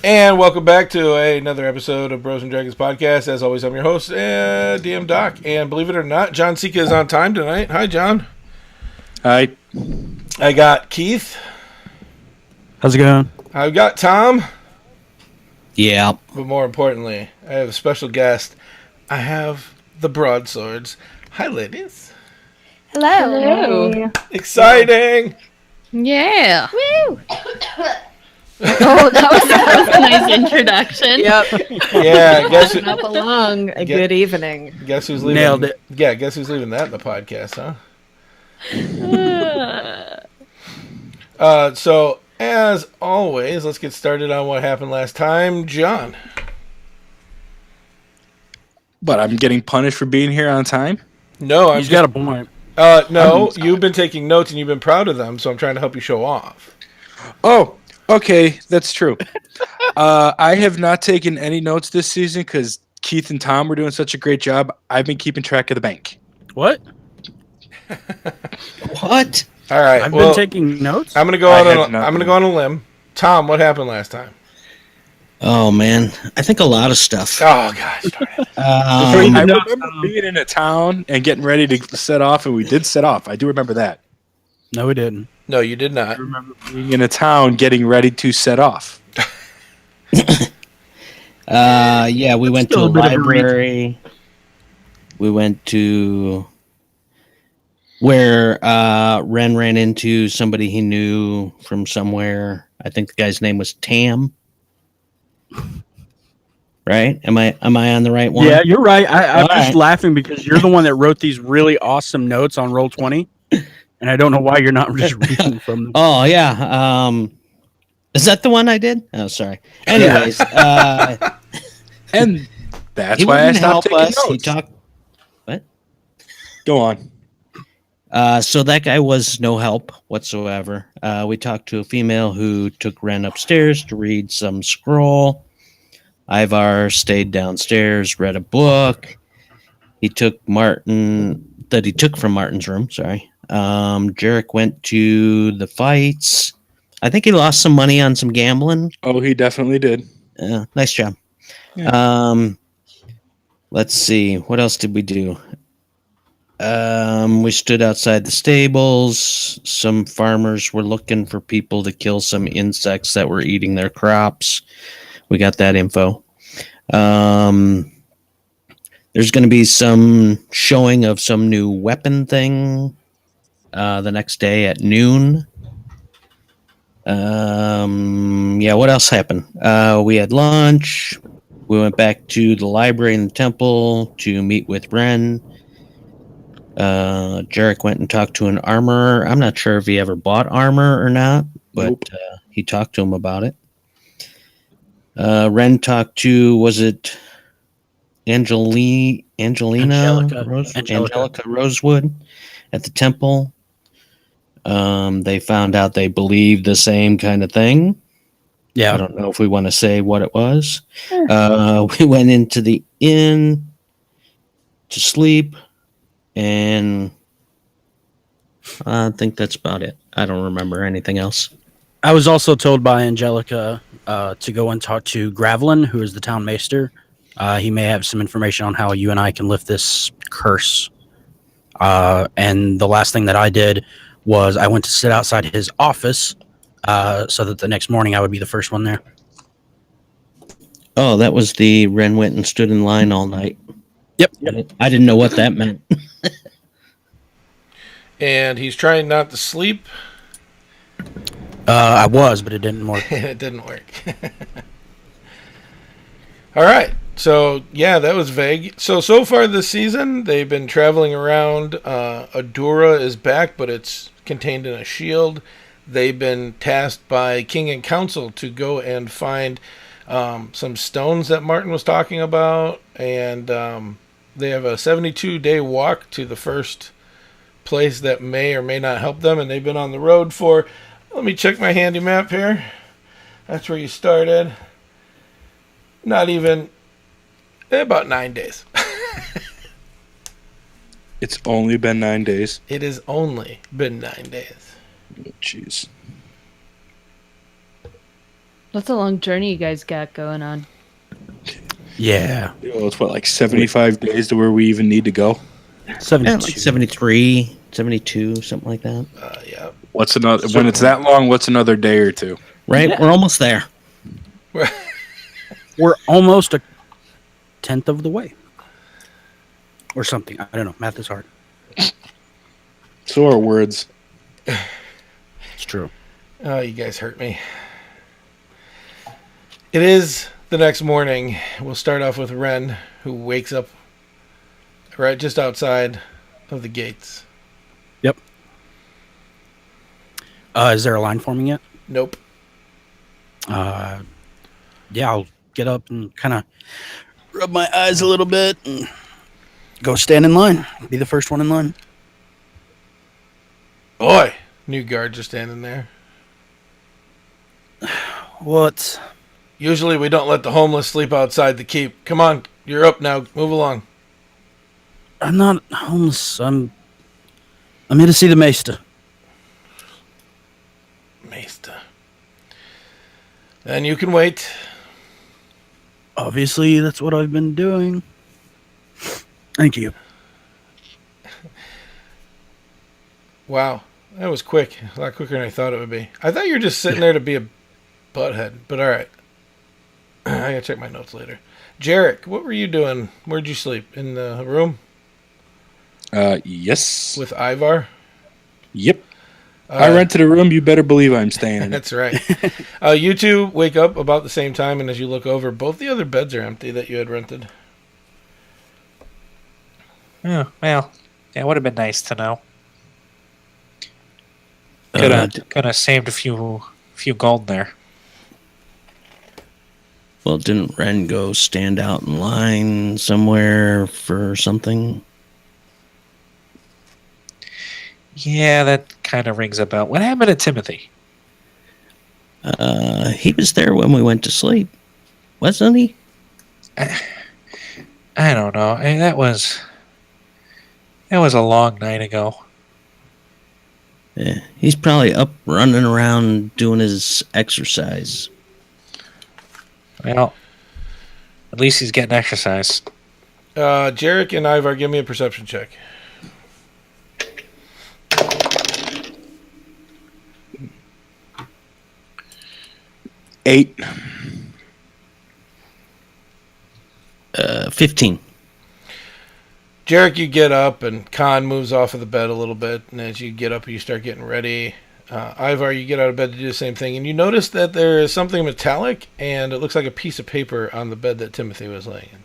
And welcome back to another episode of Bros and Dragons podcast. As always, I'm your host, DM Doc. And believe it or not, John Sika is on time tonight. Hi, John. Hi. I got Keith. How's it going? I've got Tom. Yeah. But more importantly, I have a special guest. I have the Broadswords. Hi, ladies. Hello. Exciting. Yeah. Woo! Oh, that was a nice introduction. Yep. Yeah, guess Up along a good evening. Guess who's leaving? Nailed it. Yeah, guess who's leaving that in the podcast, huh? So, as always, let's get started on what happened last time. John. But I'm getting punished for being here on time? No, He's got a point. No, you've been taking notes and you've been proud of them, so I'm trying to help you show off. Oh, okay, that's true. I have not taken any notes this season because Keith and Tom were doing such a great job. I've been keeping track of the bank. What? What? All right, I've been taking notes. I'm gonna go on a limb. Tom, what happened last time? Oh man, I think a lot of stuff. Oh gosh. I remember being in a town and getting ready to set off, and we did set off. I do remember that. No, we didn't. No, you did I not. remember being in a town getting ready to set off. Yeah, we went to still a a bit of a library. We went to where Ren ran into somebody he knew from somewhere. I think the guy's name was Tam. Right? Am I on the right one? Yeah, you're right. I'm All just right. laughing because you're the one that wrote these really awesome notes on Roll20, and I don't know why you're not just reading from them. Oh yeah. Is that the one I did? Oh, sorry. Anyways, And that's he why I wouldn't stopped help taking us. He notes. talked. Go on. So that guy was no help whatsoever. We talked to a female who took Ren upstairs to read some scroll. Ivar stayed downstairs, read a book. He took from Martin's room. Sorry. Jarek went to the fights. I think he lost some money on some gambling. Oh, he definitely did. Nice job. Yeah. Let's see. What else did we do? We stood outside the stables. Some farmers were looking for people to kill some insects that were eating their crops. We got that info. There's going to be some showing of some new weapon thing the next day at noon. Yeah, what else happened? We had lunch. We went back to the library and the temple to meet with Ren. Jarek went and talked to an armorer. I'm not sure if he ever bought armor or not, but Nope. He talked to him about it. Ren talked to, was it Angelina Angelica Rosewood at the temple. They found out they believed the same kind of thing. Yeah. I don't know if we want to say what it was. We went into the inn to sleep, and I think that's about it. I don't remember anything else. I was also told by Angelica to go and talk to Gravelin, who is the town maester. He may have some information on how you and I can lift this curse. And the last thing that I did was I went to sit outside his office so that the next morning I would be the first one there. Oh, that was the Ren went and stood in line all night. Yep. I didn't know what that meant. And he's trying not to sleep, I was, but it didn't work. and it didn't work. All right. So, yeah, that was vague. So far this season, they've been traveling around. Adura is back, but it's contained in a shield. They've been tasked by King and Council to go and find some stones that Martin was talking about. And they have a 72-day walk to the first place that may or may not help them. And they've been on the road for, let me check my handy map here. That's where you started. Not even... about 9 days. It's only been 9 days. It has only been 9 days. Jeez. That's a long journey you guys got going on. Yeah. It's what, like 75 days to where we even need to go? 72. Like 73, 72, something like that. Yeah. What's another? When it's that long, what's another day or two? Right? Yeah. We're almost there. We're almost a tenth of the way. Or something. I don't know. Math is hard. So are words. It's true. Oh, you guys hurt me. It is the next morning. We'll start off with Ren, who wakes up right just outside of the gates. Yep. Is there a line forming yet? Nope. Yeah, I'll get up and kind of rub my eyes a little bit and go stand in line. Be the first one in line. Boy, new guard just standing there. What? Usually we don't let the homeless sleep outside the keep. Come on, you're up now. Move along. I'm not homeless. I'm here to see the maester. Maester. And you can wait. Obviously, that's what I've been doing. Thank you. Wow, that was quick. A lot quicker than I thought it would be. I thought you were just sitting there to be a butthead, but all right. I gotta check my notes later. Jarek, what were you doing? Where'd you sleep? In the room Yes. with Ivar? Yep. I rented a room. You better believe I'm staying in it. That's right. You two wake up about the same time, and as you look over, both the other beds are empty that you had rented. Oh, well, yeah, it would have been nice to know. Uh, Could have saved a few gold there. Well, didn't Ren go stand out in line somewhere for something? Yeah, that kind of rings a bell. What happened to Timothy? He was there when we went to sleep, wasn't he? I don't know. That was a long night ago. Yeah, he's probably up running around doing his exercise. Well, at least he's getting exercise. Jarek and Ivar, give me a perception check. Eight. 15. Jarek, you get up, and Khan moves off of the bed a little bit, and as you get up, you start getting ready. Ivar, you get out of bed to do the same thing, and you notice that there is something metallic, and it looks like a piece of paper on the bed that Timothy was laying in.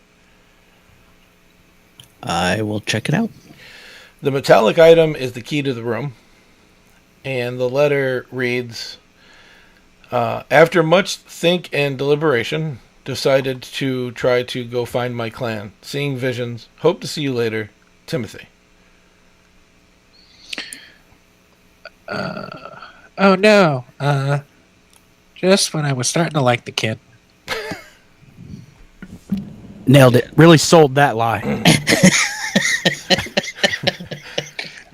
I will check it out. The metallic item is the key to the room, and the letter reads, after much think and deliberation, decided to try to go find my clan. Seeing visions. Hope to see you later. Timothy. Oh no. Just when I was starting to like the kid. Nailed it. Really sold that lie.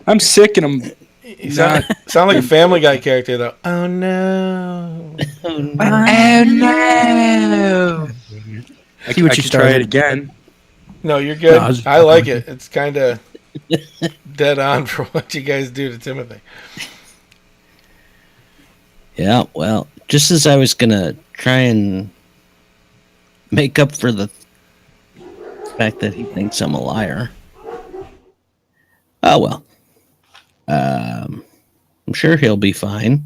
I'm sick and I'm You sound like a Family Guy character, though. Oh, no. Oh no! I See what can you try started. it again. No, you're good. No, I was- I like it. It's kind of dead on for what you guys do to Timothy. Yeah, well, just as I was going to try and make up for the fact that he thinks I'm a liar. Oh, well. I'm sure he'll be fine.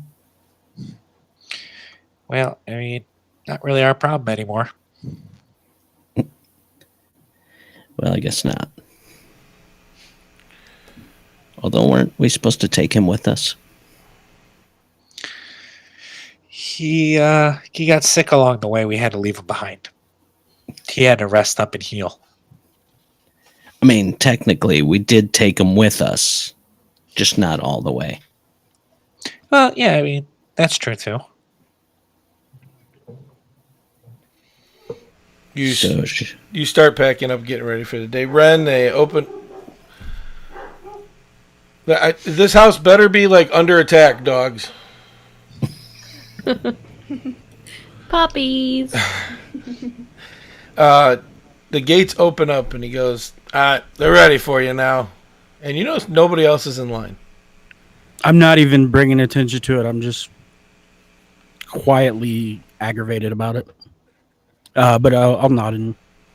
Well, I mean, not really our problem anymore. Well, I guess not. Although, weren't we supposed to take him with us? He got sick along the way. We had to leave him behind. He had to rest up and heal. I mean, technically, we did take him with us, just not all the way. Well, yeah, I mean, that's true too. You So, you start packing up, getting ready for the day. Ren, they open. This house better be like under attack, dogs. Puppies. The gates open up and he goes, they're ready for you now. And you notice nobody else is in line. I'm not even bringing attention to it. I'm just quietly aggravated about it. But I'll nod and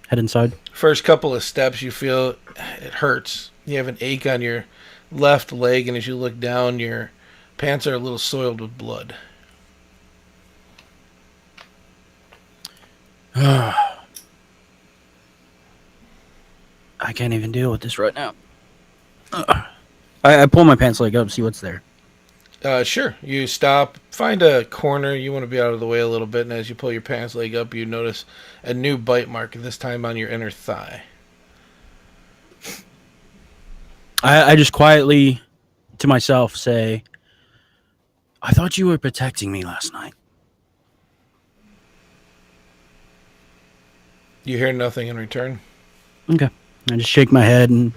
head inside. First couple of steps, you feel it hurts. You have an ache on your left leg, and as you look down, your pants are a little soiled with blood. I can't even deal with this right now. I pull my pants leg up, see what's there. Sure. You stop, find a corner. You want to be out of the way a little bit, and as you pull your pants leg up, you notice a new bite mark, this time on your inner thigh. I just quietly, to myself, say, I thought you were protecting me last night. You hear nothing in return. Okay. I just shake my head. And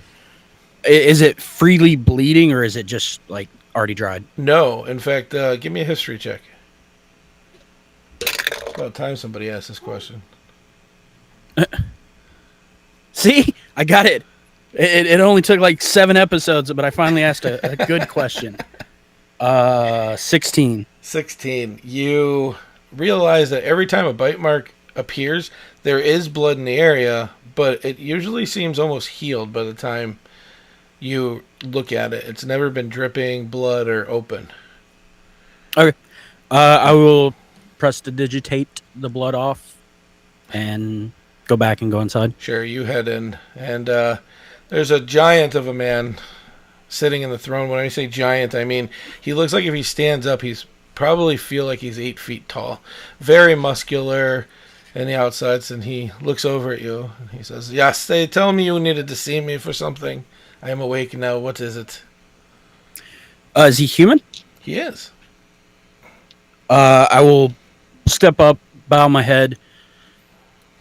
is it freely bleeding, or is it just, like, already dried? No. In fact, give me a history check. It's about time somebody asked this question. See? I got it. It only took like 7 episodes, but I finally asked a good question. 16. 16. You realize that every time a bite mark appears, there is blood in the area, but it usually seems almost healed by the time you look at it. It's never been dripping blood or open. Okay. I will prestidigitate the blood off and go back and go inside. Sure, you head in, and there's a giant of a man sitting in the throne. When I say giant, I mean he looks like if he stands up, he's probably feel like he's 8 feet tall. Very muscular in the outsides, and he looks over at you, and he says, yes, they tell me you needed to see me for something. I am awake now. What is it? Is he human? He is. I will step up, bow my head.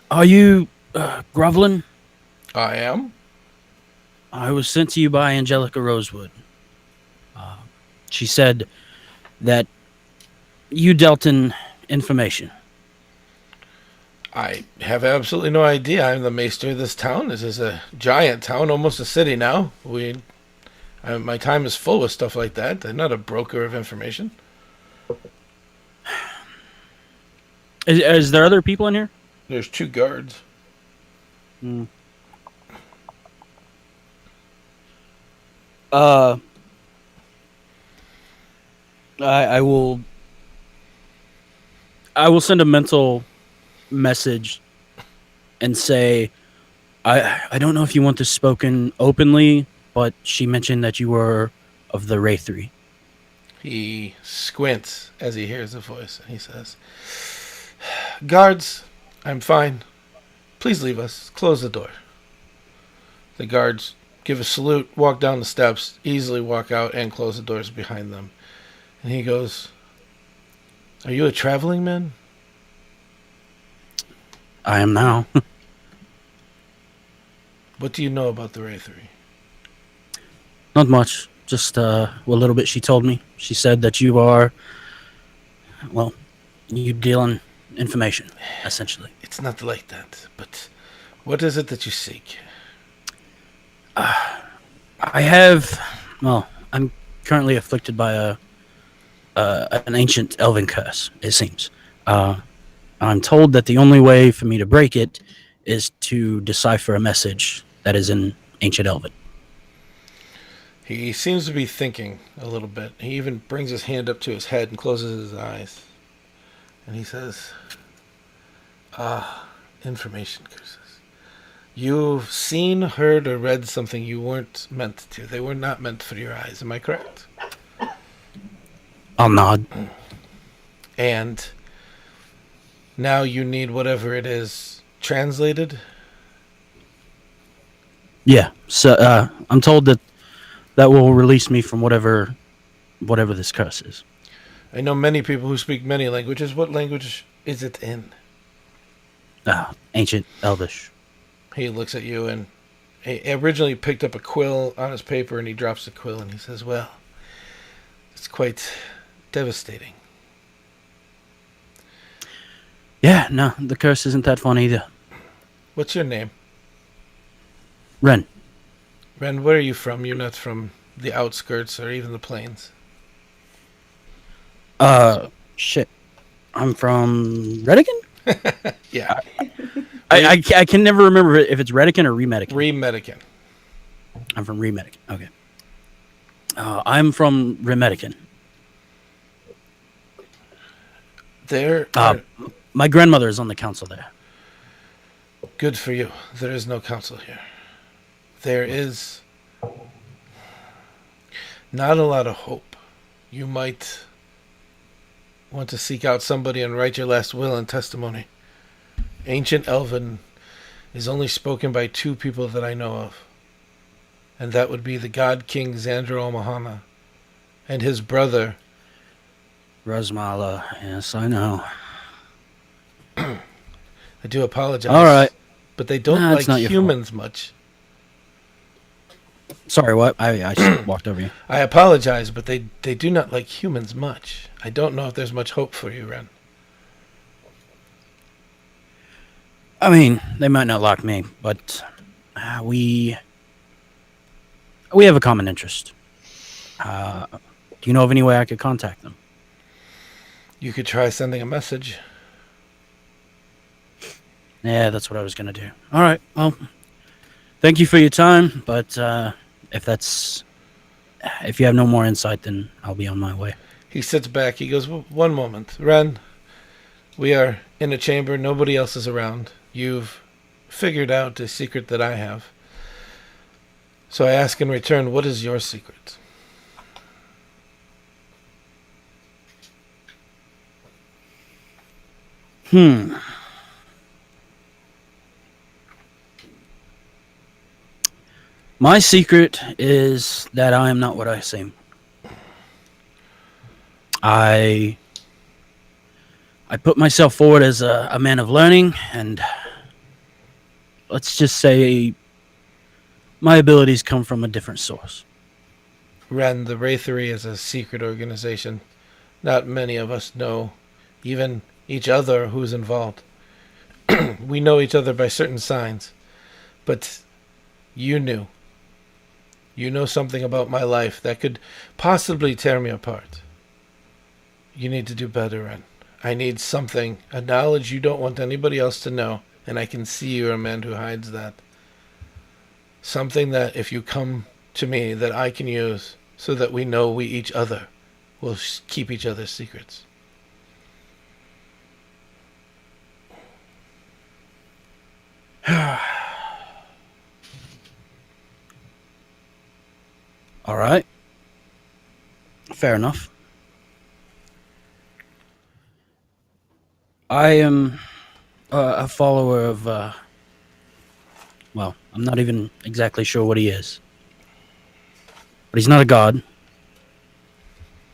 Are you Grovelin? I am. I was sent to you by Angelica Rosewood. She said that you dealt in information. I have absolutely no idea. I'm the maester of this town. This is a giant town, almost a city now. My time is full with stuff like that. I'm not a broker of information. Is there other people in here? There's 2 guards. Hmm. I will send a mental message and say, I don't know if you want this spoken openly, but she mentioned that you were of the Wraithry. He squints as he hears the voice, and he says, guards, I'm fine. Please leave us. Close the door. The guards give a salute, walk down the steps, easily walk out, and close the doors behind them. And he goes, are you a traveling man? I am now. What do you know about the Wraithry? Not much. Just a little bit she told me. She said that you are, well, you deal in information, essentially. It's not like that, but what is it that you seek? I'm currently afflicted by an ancient elven curse, it seems. I'm told that the only way for me to break it is to decipher a message that is in ancient elven. He seems to be thinking a little bit. He even brings his hand up to his head and closes his eyes. And he says, information curses. You've seen, heard, or read something you weren't meant to. They were not meant for your eyes. Am I correct? I'll nod. And now you need whatever it is translated? Yeah. So I'm told that will release me from whatever this curse is. I know many people who speak many languages. What language is it in? Ancient Elvish. He looks at you, and he originally picked up a quill on his paper, and he drops the quill, and he says, well, it's quite devastating. Yeah, no, the curse isn't that fun either. What's your name? Ren. Ren, where are you from? You're not from the outskirts or even the plains. Shit. I'm from Redican? Yeah. I can never remember if it's Redican or Remedican. Remedican. I'm from Remedican. Okay. I'm from Remedican. There. My grandmother is on the council there. Good for you. There is no council here. There is not a lot of hope. You might want to seek out somebody and write your last will and testimony. Ancient Elven is only spoken by two people that I know of, and that would be the God King Xandro Omahana and his brother. Rosmala. Yes, I know. I do apologize. All right. But they don't Nah, it's not like your humans much. Sorry, what? I just walked over you. I apologize, but they do not like humans much. I don't know if there's much hope for you, Ren. I mean, they might not like me, but we have a common interest. Do you know of any way I could contact them? You could try sending a message. Yeah, that's what I was going to do. All right. Well, thank you for your time, but if you have no more insight, then I'll be on my way. He sits back. He goes, "One moment. Ren, we are in a chamber. Nobody else is around. You've figured out a secret that I have. So I ask in return, what is your secret?" My secret is that I am not what I seem. I put myself forward as a man of learning, and let's just say my abilities come from a different source. Ren, the Wrathery is a secret organization. Not many of us know, even each other, who's involved. We know each other by certain signs. But you knew. You know something about my life that could possibly tear me apart. You need to do better, Ren. I need something, a knowledge you don't want anybody else to know, and I can see you're a man who hides that. Something that, if you come to me, that I can use so that we know we each other will keep each other's secrets. All right. Fair enough. I am a follower of, well, I'm not even exactly sure what he is. But he's not a god.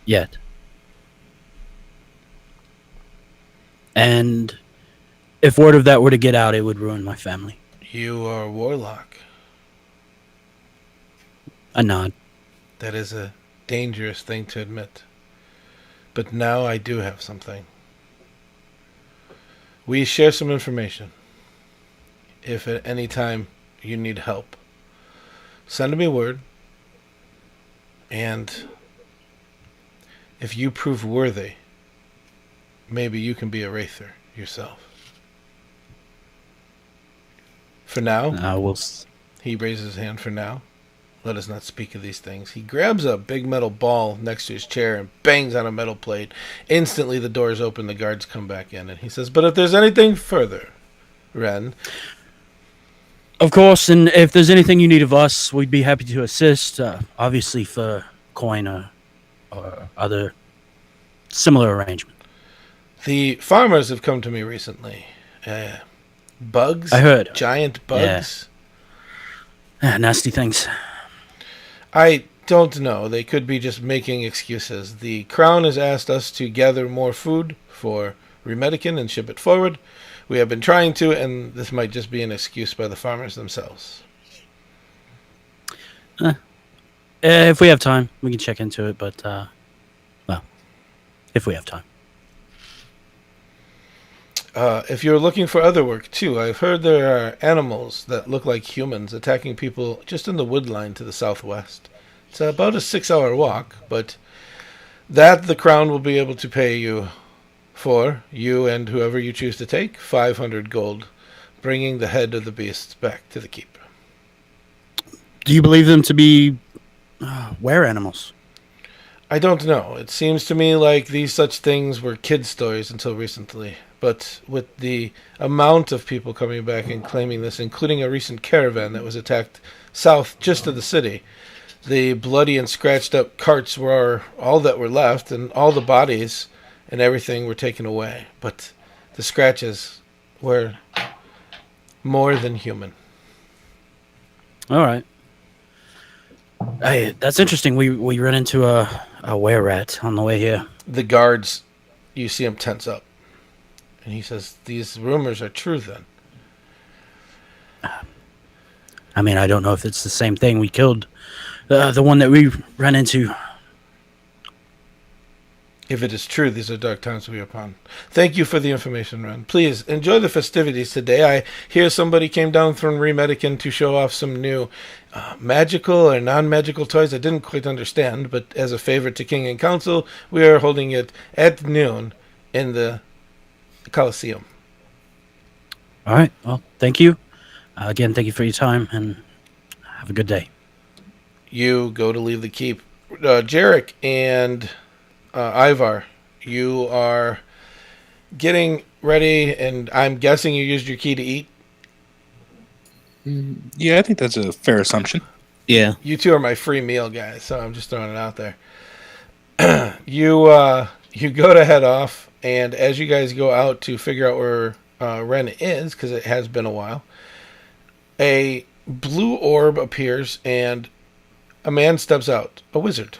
Yet. And if word of that were to get out, it would ruin my family. You are a warlock. A nod. That is a dangerous thing to admit. But now I do have something. We share some information. If at any time you need help, send me word. And if you prove worthy, maybe you can be a Wraither yourself. For now, he raises his hand for now. Let us not speak of these things. He grabs a big metal ball next to his chair and bangs on a metal plate. Instantly, the doors open, the guards come back in, and he says, "But if there's anything further, Ren..." Of course, and if there's anything you need of us, we'd be happy to assist. Obviously for coin or other similar arrangement. The farmers have come to me recently. Bugs? I heard. Giant bugs? Yeah, nasty things. I don't know. They could be just making excuses. The Crown has asked us to gather more food for Remedican and ship it forward. We have been trying to, and this might just be an excuse by the farmers themselves. If we have time, we can check into it, but, well, if we have time. If you're looking for other work too, I've heard there are animals that look like humans attacking people just in the wood line to the southwest. It's about a 6-hour walk, but that the crown will be able to pay you for, you and whoever you choose to take, 500 gold, bringing the head of the beast back to the keep. Do you believe them to be were animals? I don't know. It seems to me like these such things were kid stories until recently. But with the amount of people coming back and claiming this, including a recent caravan that was attacked south just of the city, the bloody and scratched up carts were all that were left, and all the bodies and everything were taken away. But the scratches were more than human. All right. Hey, that's interesting. We ran into a were-rat on the way here. The guards, you see him tense up. And he says, these rumors are true then. I mean, I don't know if it's the same thing. We killed the one that we ran into. If it is true, these are dark times we are upon. Thank you for the information, Ren. Please, enjoy the festivities today. I hear somebody came down from Remedican to show off some new magical or non-magical toys. I didn't quite understand, but as a favor to King and Council, we are holding it at noon in the Coliseum. All right. Well, thank you. Again, thank you for your time, and have a good day. You go to leave the keep. Jarek and Ivar, you are getting ready, and I'm guessing you used your key to eat. Yeah, I think that's a fair assumption. Yeah. You two are my free meal guys, so I'm just throwing it out there. You go to head off, and as you guys go out to figure out where Ren is, because it has been a while, a blue orb appears, and a man steps out, a wizard.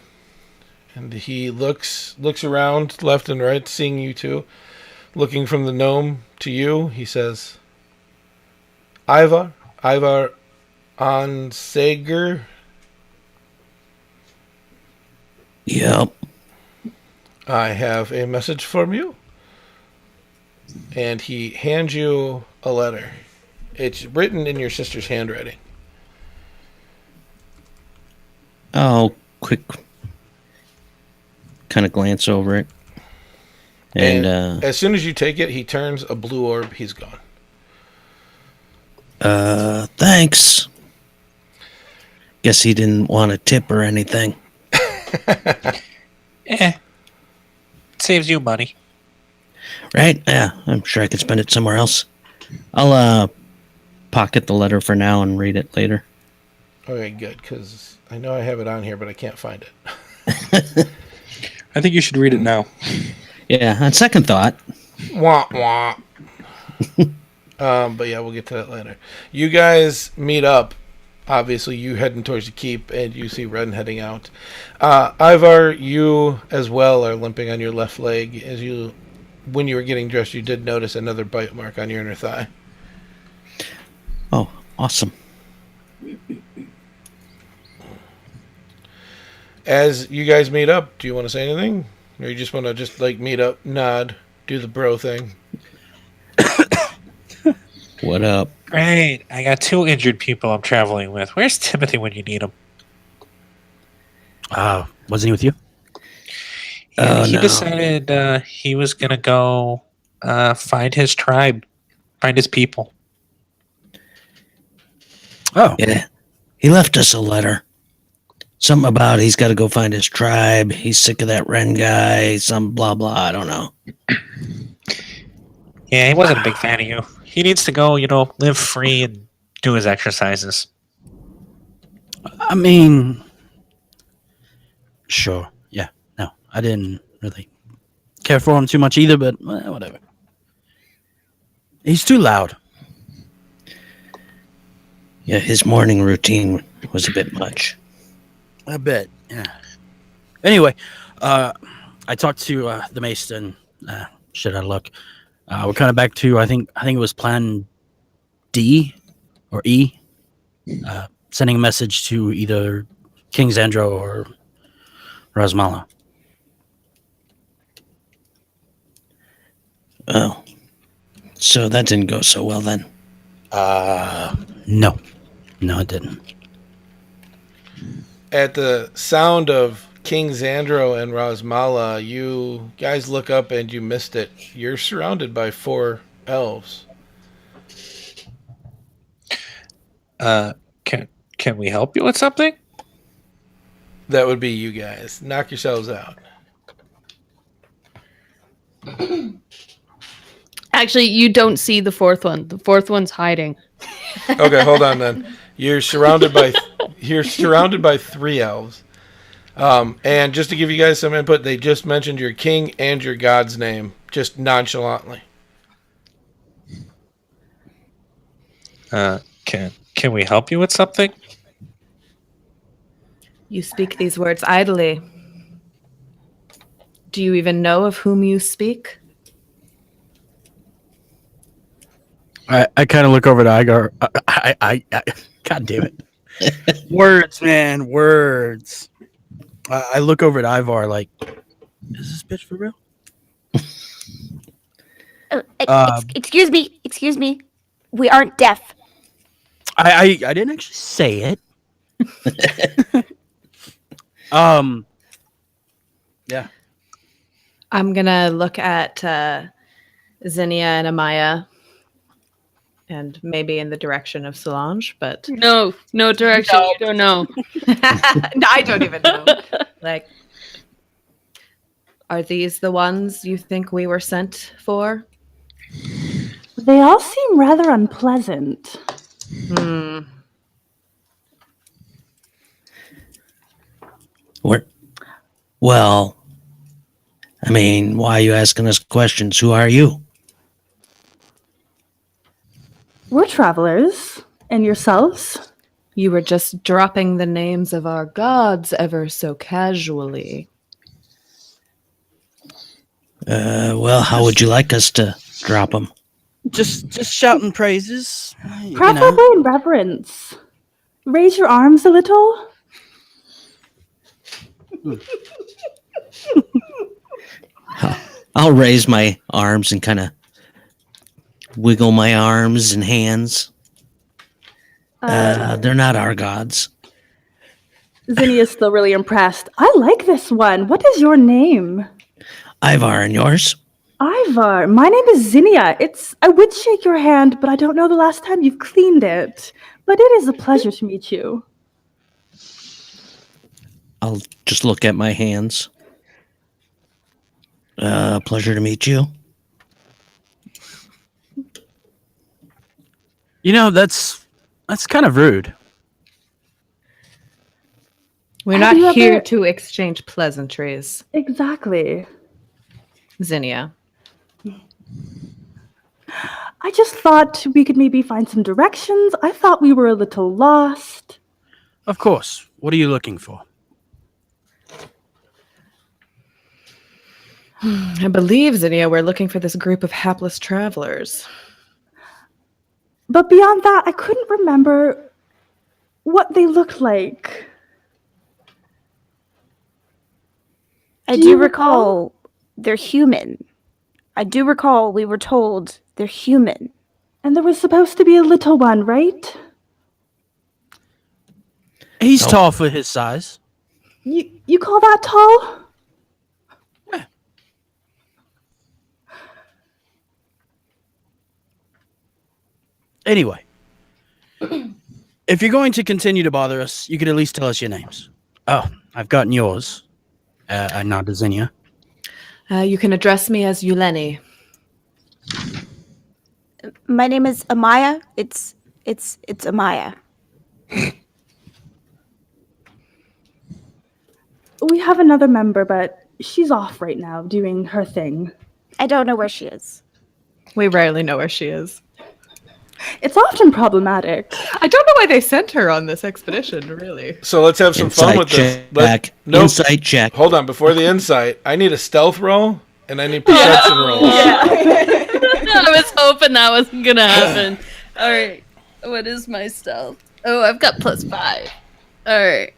And he looks around left and right, seeing you two. Looking from the gnome to you, he says, Ivar Onsager. Yep. I have a message from you. And he hands you a letter. It's written in your sister's handwriting. I'll quick kind of glance over it. And as soon as you take it, he turns a blue orb. He's gone. Thanks. Guess he didn't want a tip or anything. Saves you money. Right? Yeah, I'm sure I could spend it somewhere else. I'll pocket the letter for now and read it later. Okay, good, because I know I have it on here, but I can't find it. I think you should read it now. Yeah, on second thought. Wah, wah. But yeah, we'll get to that later. You guys meet up. Obviously, you heading towards the keep, and you see Ren heading out. Ivar, you as well are limping on your left leg. When you were getting dressed, you did notice another bite mark on your inner thigh. Oh, awesome. As you guys meet up, do you want to say anything? Or you just want to meet up, nod, do the bro thing? What up? Great. I got 2 injured people I'm traveling with. Where's Timothy when you need him? Wasn't he with you? Yeah, he no. decided he was going to go find his tribe, find his people. Oh. Yeah. He left us a letter. Something about he's got to go find his tribe. He's sick of that Ren guy. Some blah, blah. I don't know. Yeah, he wasn't a big fan of you. He needs to go, live free and do his exercises. I mean, sure. Yeah. No, I didn't really care for him too much either, but whatever. He's too loud. Yeah, his morning routine was a bit much. I bet. Yeah. Anyway, I talked to the Mason. Shit out of luck. We're kind of back to I think it was Plan D or E. Sending a message to either King Zandro or Rasmala. Oh. So that didn't go so well then. No, it didn't. At the sound of King Xandro and Rosmala, you guys look up and you missed it. You're surrounded by 4 elves. Can we help you with something? That would be you guys. Knock yourselves out. Actually, you don't see the fourth one. The fourth one's hiding. Okay, hold on then. You're surrounded by 3 elves. And just to give you guys some input, they just mentioned your king and your god's name, just nonchalantly. Can we help you with something? You speak these words idly. Do you even know of whom you speak? I kind of look over to Igar. I God damn it. Words, man, words. I look over at Ivar like, is this bitch for real? Excuse me. We aren't deaf. I didn't actually say it. Yeah. I'm gonna look at Zinnia and Amaya, and maybe in the direction of Solange, but No direction. No. You don't know. no, I don't even know. Like, are these the ones you think we were sent for? They all seem rather unpleasant. Well, I mean, why are you asking us questions? Who are you? We're travelers. And yourselves? You were just dropping the names of our gods ever so casually. Well, how would you like us to drop them? Just shouting praises. Preferably in reverence. Raise your arms a little. I'll raise my arms and kind of wiggle my arms and hands. They're not our gods. Zinnia's still really impressed. I like this one. What is your name? Ivar, and yours? Ivar. My name is Zinnia. I would shake your hand, but I don't know the last time you've cleaned it. But it is a pleasure to meet you. I'll just look at my hands. Pleasure to meet you. That's kind of rude. We're Have you not here ever- to exchange pleasantries, Exactly. Zinnia. I just thought we could maybe find some directions. I thought we were a little lost. Of course. What are you looking for? I believe, Zinnia, we're looking for this group of hapless travelers. But beyond that, I couldn't remember what they looked like. I Do do you recall they're human. I do recall we were told they're human. And there was supposed to be a little one, right? He's No. tall for his size. You call that tall? Anyway, if you're going to continue to bother us, you could at least tell us your names. Oh, I've gotten yours. I nod to Zinnia. You can address me as Yuleni. My name is Amaya. It's Amaya. We have another member, but she's off right now doing her thing. I don't know where she is. We rarely know where she is. It's often problematic. I don't know why they sent her on this expedition, really. So let's have some fun with this. Nope. Insight check. Hold on, before the insight, I need a stealth roll and I need perception rolls. I was hoping that wasn't gonna happen. All right, what is my stealth? Oh, I've got +5. All right.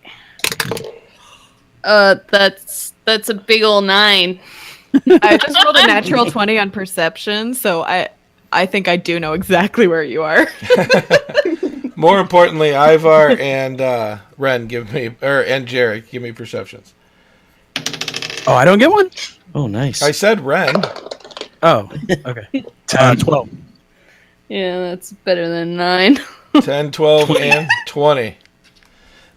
That's a big ol' 9. I just rolled a natural 20 on perception, so I think I do know exactly where you are. More importantly, Ivar and Ren and Jarek give me perceptions. Oh, I don't get one? Oh, nice. I said Ren. Oh, okay. 12. Yeah, that's better than 9. 10, 12, and 20.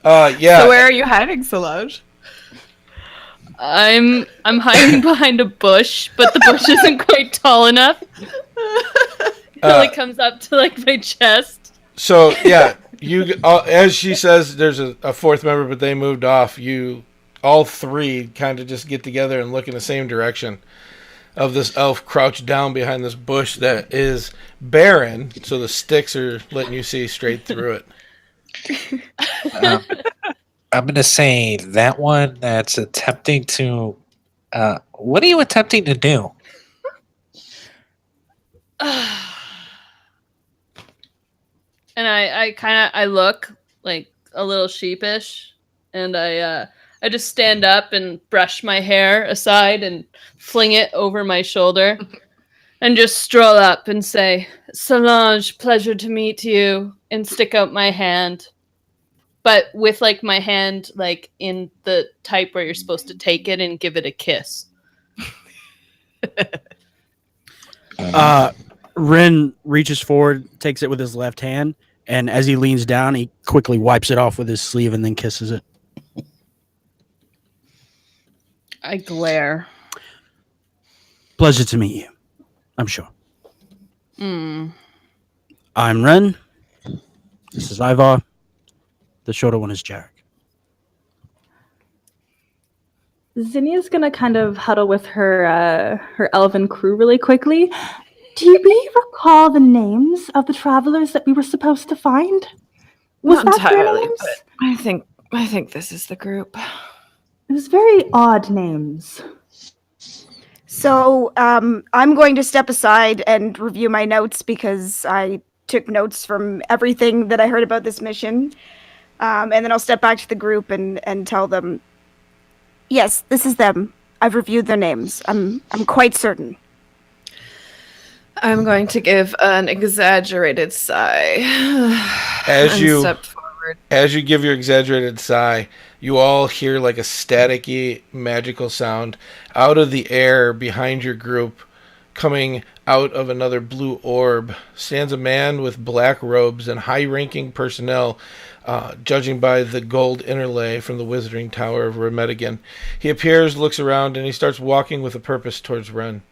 Yeah. So where are you hiding, Solange? I'm hiding behind a bush, but the bush isn't quite tall enough. It only comes up to like my chest. So yeah, you as she says, there's a fourth member, but they moved off. You all three kind of just get together and look in the same direction of this elf crouched down behind this bush that is barren, so the sticks are letting you see straight through it. I'm going to say that one that's attempting to. What are you attempting to do? And I look like a little sheepish, and I just stand up and brush my hair aside and fling it over my shoulder, and just stroll up and say, "Solange, pleasure to meet you," and stick out my hand, but with like my hand like in the type where you're supposed to take it and give it a kiss. Ren reaches forward, takes it with his left hand, and as he leans down, he quickly wipes it off with his sleeve and then kisses it. I glare. Pleasure to meet you, I'm sure. Mm. I'm Ren. This is Ivar. The shorter one is Jarek. Zinnia's gonna kind of huddle with her elven crew really quickly. Do we recall the names of the travelers that we were supposed to find? Was Not that their entirely, names? but I think this is the group. It was very odd names. So I'm going to step aside and review my notes because I took notes from everything that I heard about this mission. And then I'll step back to the group and tell them, yes, this is them. I've reviewed their names. I'm quite certain. I'm going to give an exaggerated sigh. As and you step forward. As you give your exaggerated sigh, you all hear like a staticky, magical sound out of the air behind your group. Coming out of another blue orb stands a man with black robes and high-ranking personnel, judging by the gold interlay from the Wizarding Tower of Remedigan. He appears, looks around, and he starts walking with a purpose towards Ren.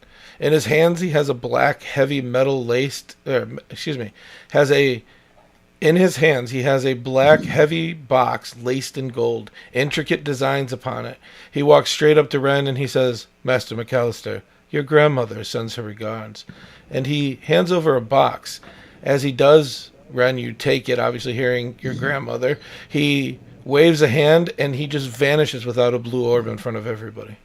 In his hands, he has a black, heavy metal laced. In his hands, he has a black, heavy box laced in gold, intricate designs upon it. He walks straight up to Ren and he says, "Master McAllister, your grandmother sends her regards." And he hands over a box. As he does, Ren, you take it, obviously hearing your grandmother. He waves a hand and he just vanishes without a blue orb in front of everybody.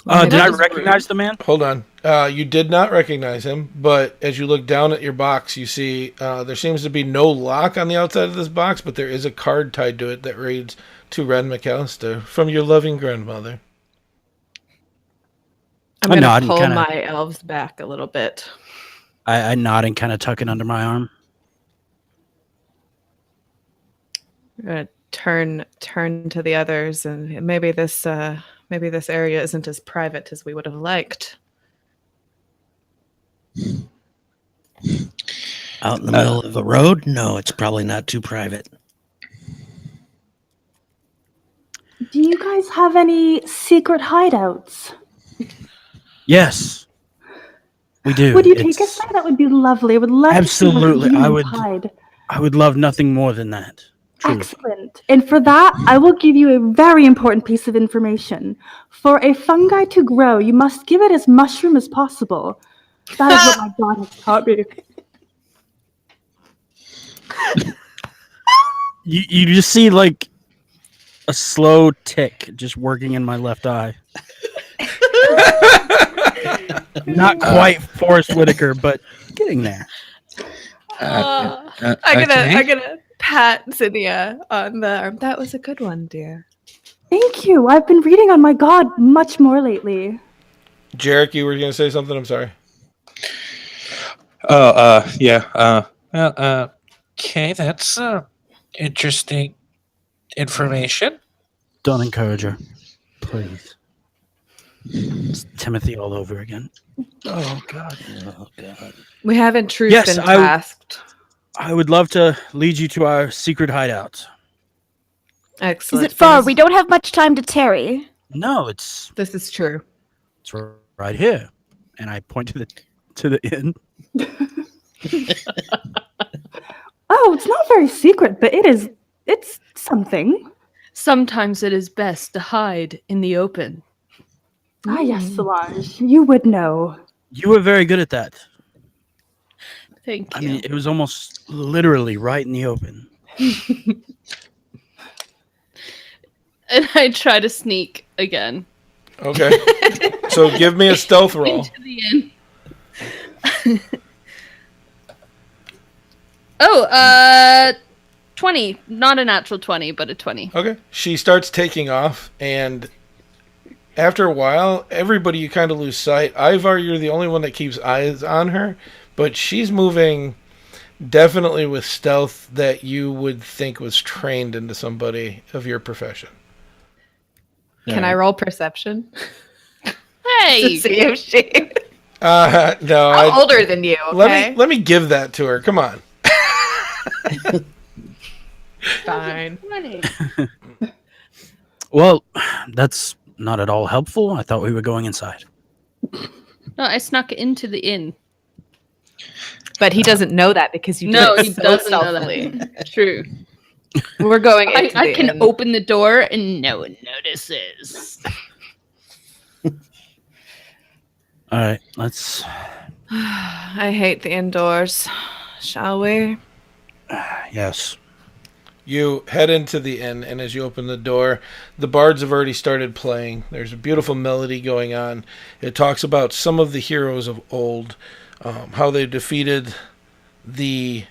Did I recognize the man? Hold on. You did not recognize him, but as you look down at your box, you see there seems to be no lock on the outside of this box, but there is a card tied to it that reads, "To Ren McAllister, from your loving grandmother." I'm I going nod to and pull kinda- my elves back a little bit. I nod and kind of tuck it under my arm. I'm going to turn to the others, and maybe this area isn't as private as we would have liked. Out in the middle of the road? No, it's probably not too private. Do you guys have any secret hideouts? Yes, we do. Would you take us there? That would be lovely. I would love Absolutely, to see I where would- you hide. I would love nothing more than that. Truly. Excellent. And for that, I will give you a very important piece of information. For a fungi to grow, you must give it as mushroom as possible. That is what my god has taught me. You just see like a slow tick just working in my left eye. Not quite Forrest Whitaker, but getting there. I'm Okay. gonna pat Zinnia on the arm. That was a good one, dear. Thank you. I've been reading on my god much more lately. Jarek, you were going to say something? I'm sorry. Yeah. Okay, that's interesting information. Don't encourage her, please. It's Timothy all over again. Oh God. Oh God. We have in truth Yes, been tasked. I would love to lead you to our secret hideout. Is Excellent. it far? There's- We don't have much time to tarry. No, it's This is true. right here, and I point to the inn. Oh, it's not very secret, but it's something. Sometimes it is best to hide in the open. Ah, yes, Solange, you would know. You were very good at that. Thank I you. mean, it was almost literally right in the open. And I try to sneak again. Okay. So give me a stealth roll. Into the inn. 20. Not a natural 20, but a 20. Okay. She starts taking off, and after a while, everybody you kind of lose sight. Ivar, you're the only one that keeps eyes on her, but she's moving definitely with stealth that you would think was trained into somebody of your profession. Can I roll perception? Hey! To see if she. No. I'm older than you. Okay. Let me give that to her. Come on. Fine. Well, that's not at all helpful. I thought we were going inside. No, I snuck into the inn. But he doesn't know that because you No, did he it so doesn't know stealthily. that. True. We're going into I the can inn. open the door and no one notices. All right, let's. I hate the indoors. Shall we? Yes. You head into the inn, and as you open the door, the bards have already started playing. There's a beautiful melody going on. It talks about some of the heroes of old, how they defeated the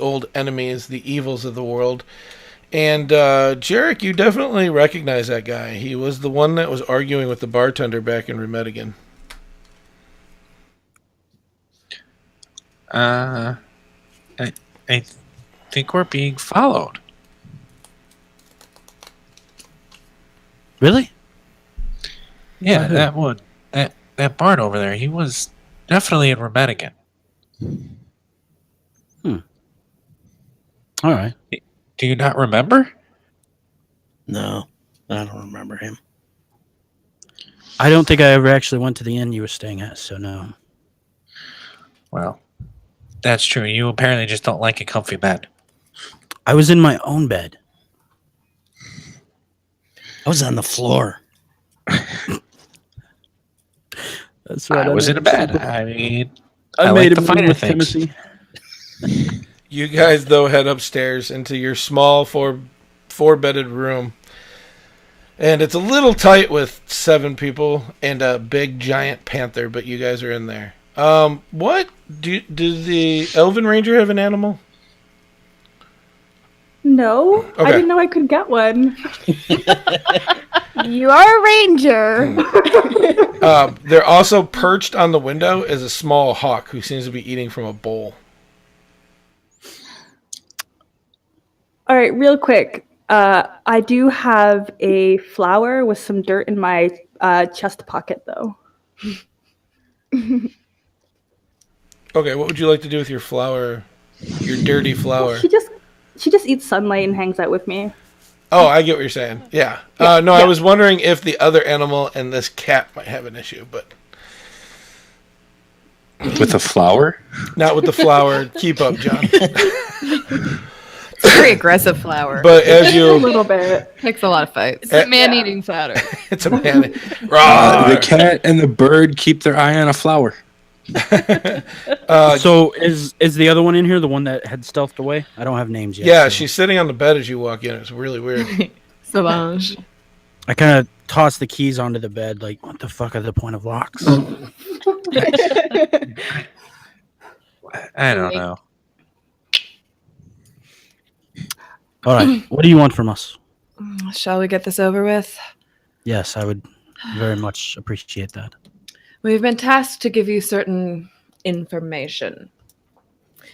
old enemies, the evils of the world. And Jarek, you definitely recognize that guy. He was the one that was arguing with the bartender back in Remedigan. I think we're being followed. Really? Yeah, that one. That bard over there, he was definitely in Remedigan. All right. Do you not remember? No, I don't remember him. I don't think I ever actually went to the inn you were staying at, so no. Well, that's true. You apparently just don't like a comfy bed. I was in my own bed. I was on the floor. That's I was in a bed. I mean, I made like the a finer move with things. Timothy. You guys, though, head upstairs into your small four-bedded room. And it's a little tight with 7 people and a big giant panther, but you guys are in there. What? Did the Elven Ranger have an animal? No, Okay. I didn't know I could get one. You are a ranger. They're also perched on the window is a small hawk who seems to be eating from a bowl. All right, real quick. I do have a flower with some dirt in my chest pocket, though. Okay, what would you like to do with your flower? Your dirty flower. She just eats sunlight and hangs out with me. Oh, I get what you're saying. Yeah. No, I was wondering if the other animal and this cat might have an issue, but With a flower? not with the flower. Keep up, John. It's a very aggressive flower. But as A you, little bit. Makes a lot of fights. It's a man-eating platter. it's a man. The cat and the bird keep their eye on a flower. So is the other one in here the one that had stealthed away? I don't have names yet. Yeah, so she's sitting on the bed as you walk in. It's really weird. Solange. I kind of toss the keys onto the bed. Like, what the fuck are the point of locks? I don't know. All right, what do you want from us? Shall we get this over with? Yes, I would very much appreciate that. We've been tasked to give you certain information.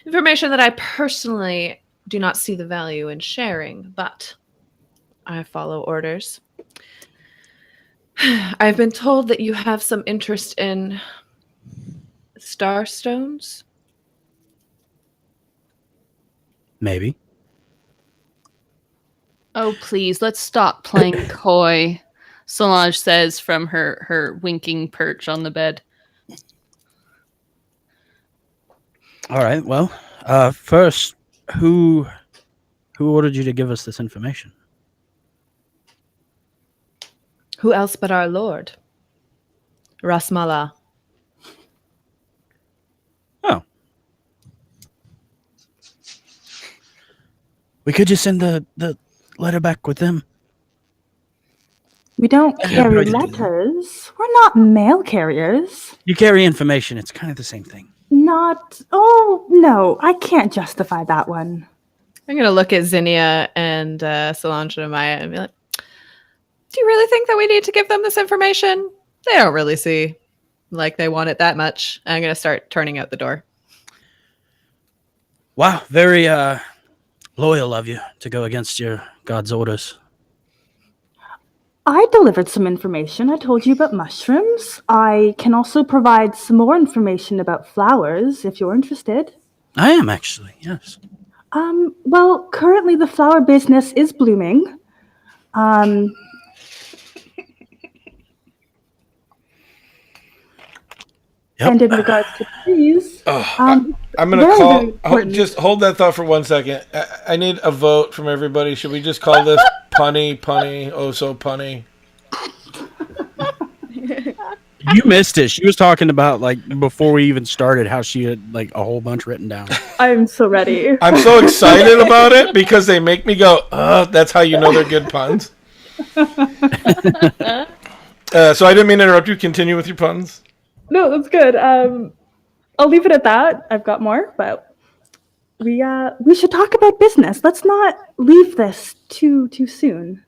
Information that I personally do not see the value in sharing, but I follow orders. I've been told that you have some interest in starstones. Maybe. Oh, please, let's stop playing coy, Solange says from her winking perch on the bed. All right. Well, first, who ordered you to give us this information? Who else but our lord? Rasmala. Oh. We could just send the letter back with them. We don't Yeah, carry right to do that. letters. We're not mail carriers. You carry information. It's kind of the same thing. Not. Oh, no. I can't justify that one. I'm going to look at Zinnia and Solange and Amaya and be like, do you really think that we need to give them this information? They don't really see like they want it that much. I'm going to start turning out the door. Wow, very loyal of you to go against your god's orders. I delivered some information. I told you about mushrooms. I can also provide some more information about flowers if you're interested. I am actually, yes. Well, currently the flower business is blooming. Yep. And in regards to trees, I'm gonna very, call. very important. Just hold that thought for 1 second. I need a vote from everybody. Should we just call this punny, oh so punny? You missed it. She was talking about, like, before we even started, how she had, like, a whole bunch written down. I'm so ready. I'm so excited about it because they make me go, that's how you know they're good puns. So I didn't mean to interrupt you. Continue with your puns. No, that's good. I'll leave it at that. I've got more, but we should talk about business. Let's not leave this too soon.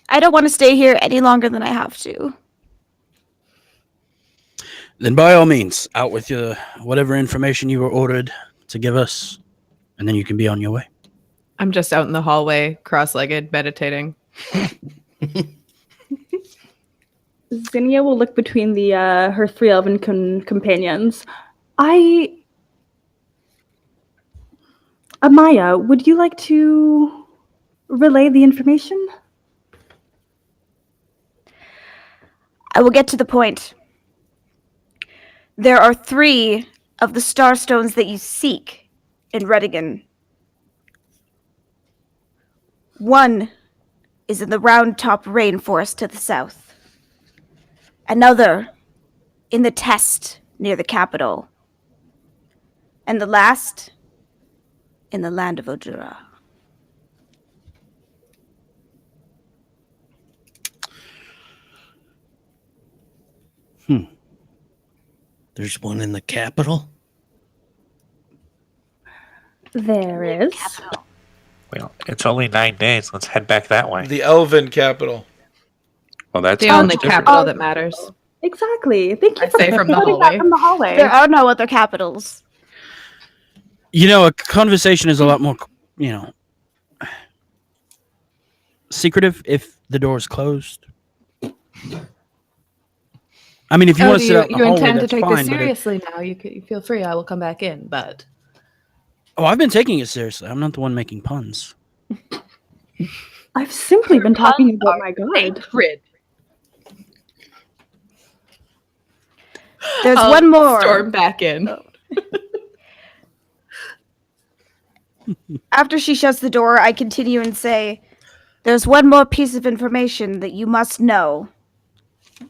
I don't want to stay here any longer than I have to. Then by all means, out with your whatever information you were ordered to give us, and then you can be on your way. I'm just out in the hallway, cross-legged, meditating. Zinnia will look between the her three elven companions. Amaya, would you like to relay the information? I will get to the point. There are 3 of the starstones that you seek in Redigan. One is in the Round Top Rainforest to the south. Another in the Test near the capital. And the last in the land of Odura. There's one in the capital. There is. Well, it's only 9 days. Let's head back that way. The Elven capital. Well, that's The only different. capital that matters. Exactly. Thank you I for say from the putting hallway. that from the hallway. There are no other capitals. You know, a conversation is a lot more, secretive if the door is closed. I mean, if you want to sit out in the you hallway, intend to that's take fine. this But seriously now? You feel free. I will come back in, but I've been taking it seriously. I'm not the one making puns. I've simply been talking about my god. Grid. There's one more. Storm back in. After she shuts the door, I continue and say, there's one more piece of information that you must know.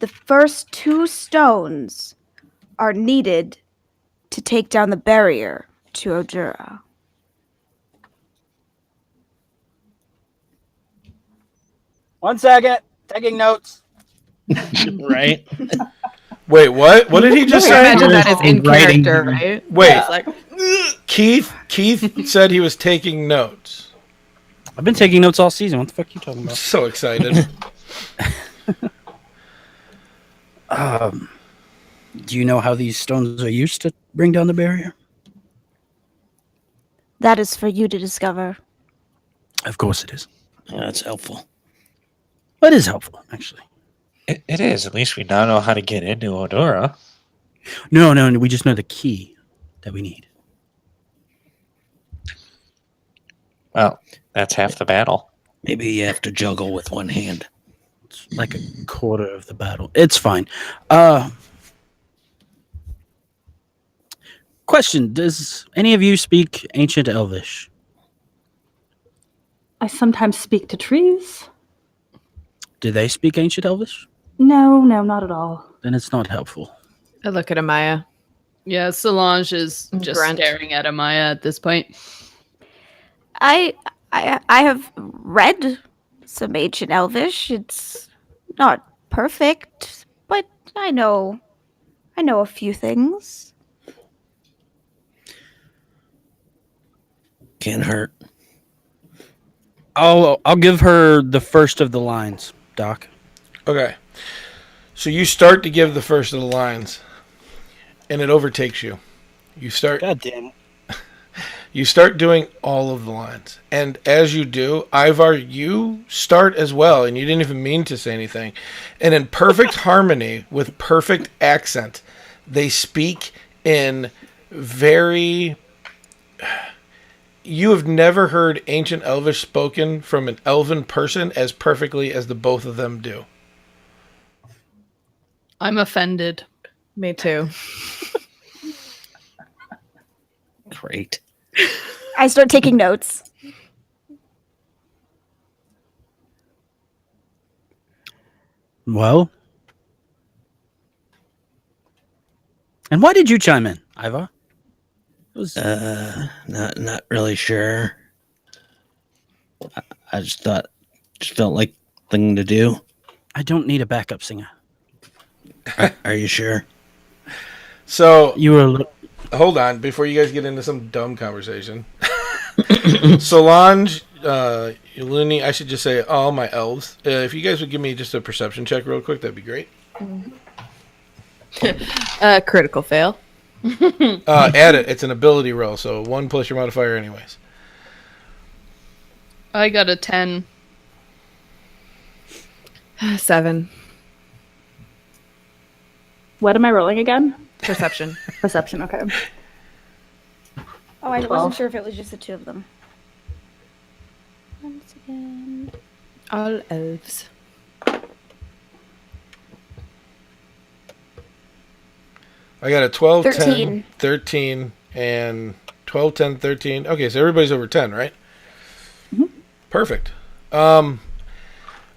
The first 2 stones are needed to take down the barrier to Odura. One second. Taking notes. Right? Wait, what? What did he just I say? imagine that is in Writing. character, right? Wait. It's like, Keith said he was taking notes. I've been taking notes all season. What the fuck are you talking I'm about? so excited. Do you know how these stones are used to bring down the barrier? That is for you to discover. Of course it is. That's helpful. What is helpful, actually? It is. At least we now know how to get into Odora. No, we just know the key that we need. Well, that's half the battle. Maybe you have to juggle with one hand. It's like a quarter of the battle. It's fine. Question: does any of you speak Ancient Elvish? I sometimes speak to trees. Do they speak Ancient Elvish? No, not at all. Then it's not helpful. I look at Amaya. Yeah, Solange is just Grunt. staring at Amaya at this point. I have read some ancient Elvish. It's not perfect, but I know a few things. Can't hurt. I'll give her the first of the lines, Doc. Okay. So you start to give the first of the lines, and it overtakes you. You start. God damn. You start doing all of the lines. And as you do, Ivar, you start as well, and you didn't even mean to say anything. And in perfect harmony, with perfect accent, they speak in very... You have never heard Ancient Elvish spoken from an elven person as perfectly as the both of them do. I'm offended. Me too. Great. I start taking notes. Well, and why did you chime in, Ivar? It was Not really sure. I just felt like thing to do. I don't need a backup singer. Are you sure? So, You were hold on, before you guys get into some dumb conversation. Solange, Luni, I should just say all my elves. If you guys would give me just a perception check real quick, that'd be great. Critical fail. Add it. It's an ability roll, so 1 plus your modifier anyways. I got a 10. 7. What am I rolling again? Perception. Perception, okay. Oh, I 12. wasn't sure if it was just the two of them. Once again. All elves. I got a 12, 10, 13. 13, and 12, 10, 13. Okay, so everybody's over 10, right? Mhm. Perfect. I'm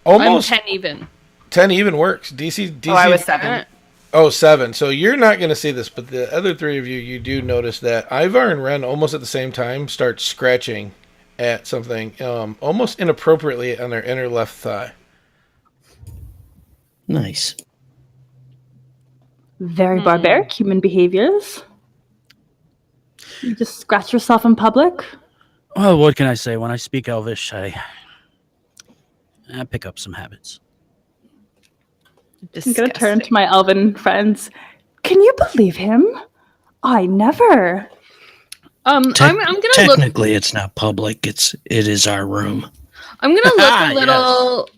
Almost 10 even. 10 even works. DC. Oh, I was 7. Oh, 7. So you're not going to see this, but the other three of you do notice that Ivar and Ren almost at the same time start scratching at something almost inappropriately on their inner left thigh. Nice. Very barbaric human behaviors. You just scratch yourself in public. well, what can I say? When I speak Elvish, I pick up some habits. I'm going to turn to my elven friends. Can you believe him? I never. I'm gonna look. Technically, it's not public. It is our room. I'm gonna look a little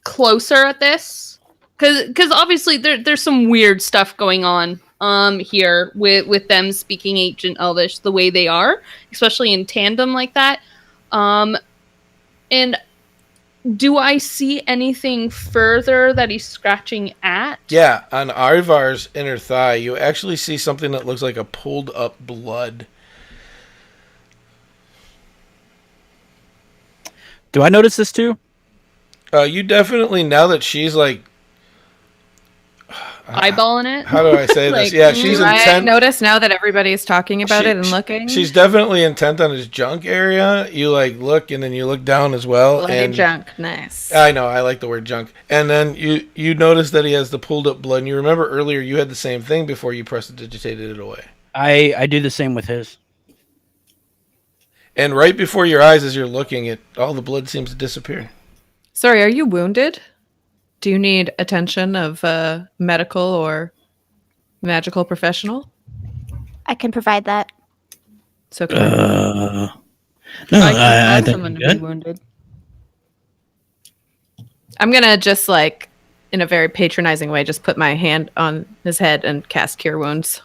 closer at this, because obviously there's some weird stuff going on here with them speaking Ancient Elvish the way they are, especially in tandem like that. And do I see anything further that he's scratching at? Yeah, on Ivar's inner thigh, you actually see something that looks like a pulled up blood. Do I notice this too? You definitely, now that she's like... Eyeballing it? How do I say Like, this? Yeah, she's I intent. notice now that everybody's talking about it and looking. She's definitely intent on his junk area. You like look, and then you look down as well. Bloody and junk. Nice. I know, I like the word junk. And then you notice that he has the pulled up blood. And you remember earlier you had the same thing before you prestidigitated it away. I do the same with his. And right before your eyes, as you're looking, all the blood seems to disappear. Sorry, are you wounded? Do you need attention of medical or Magical professional? I can provide that. So can I. No, I can I cause think someone I'm to be good. wounded. I'm going to just like, in a very patronizing way, just put my hand on his head and cast Cure Wounds.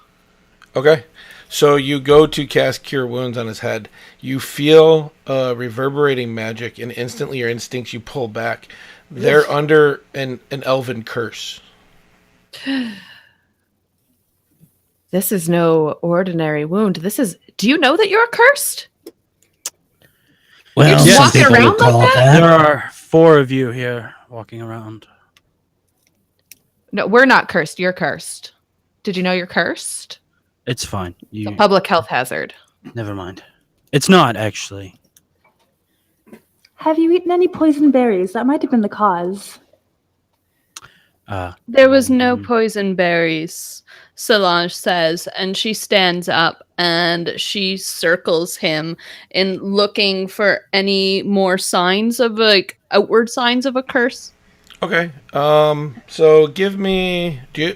Okay. So you go to cast Cure Wounds on his head. You feel reverberating magic, and instantly your instincts you pull back. They're under an elven curse. This is no ordinary wound. Do you know that you're cursed? Well, just some walking people around would like call it that? There are 4 of you here walking around. No, we're not cursed. You're cursed. Did you know you're cursed? It's fine. It's a public health hazard. Never mind. It's not actually. Have you eaten any poison berries? That might have been the cause. There was no poison berries, Solange says, and she stands up and she circles him in looking for any more signs of outward signs of a curse. Okay. So give me. Do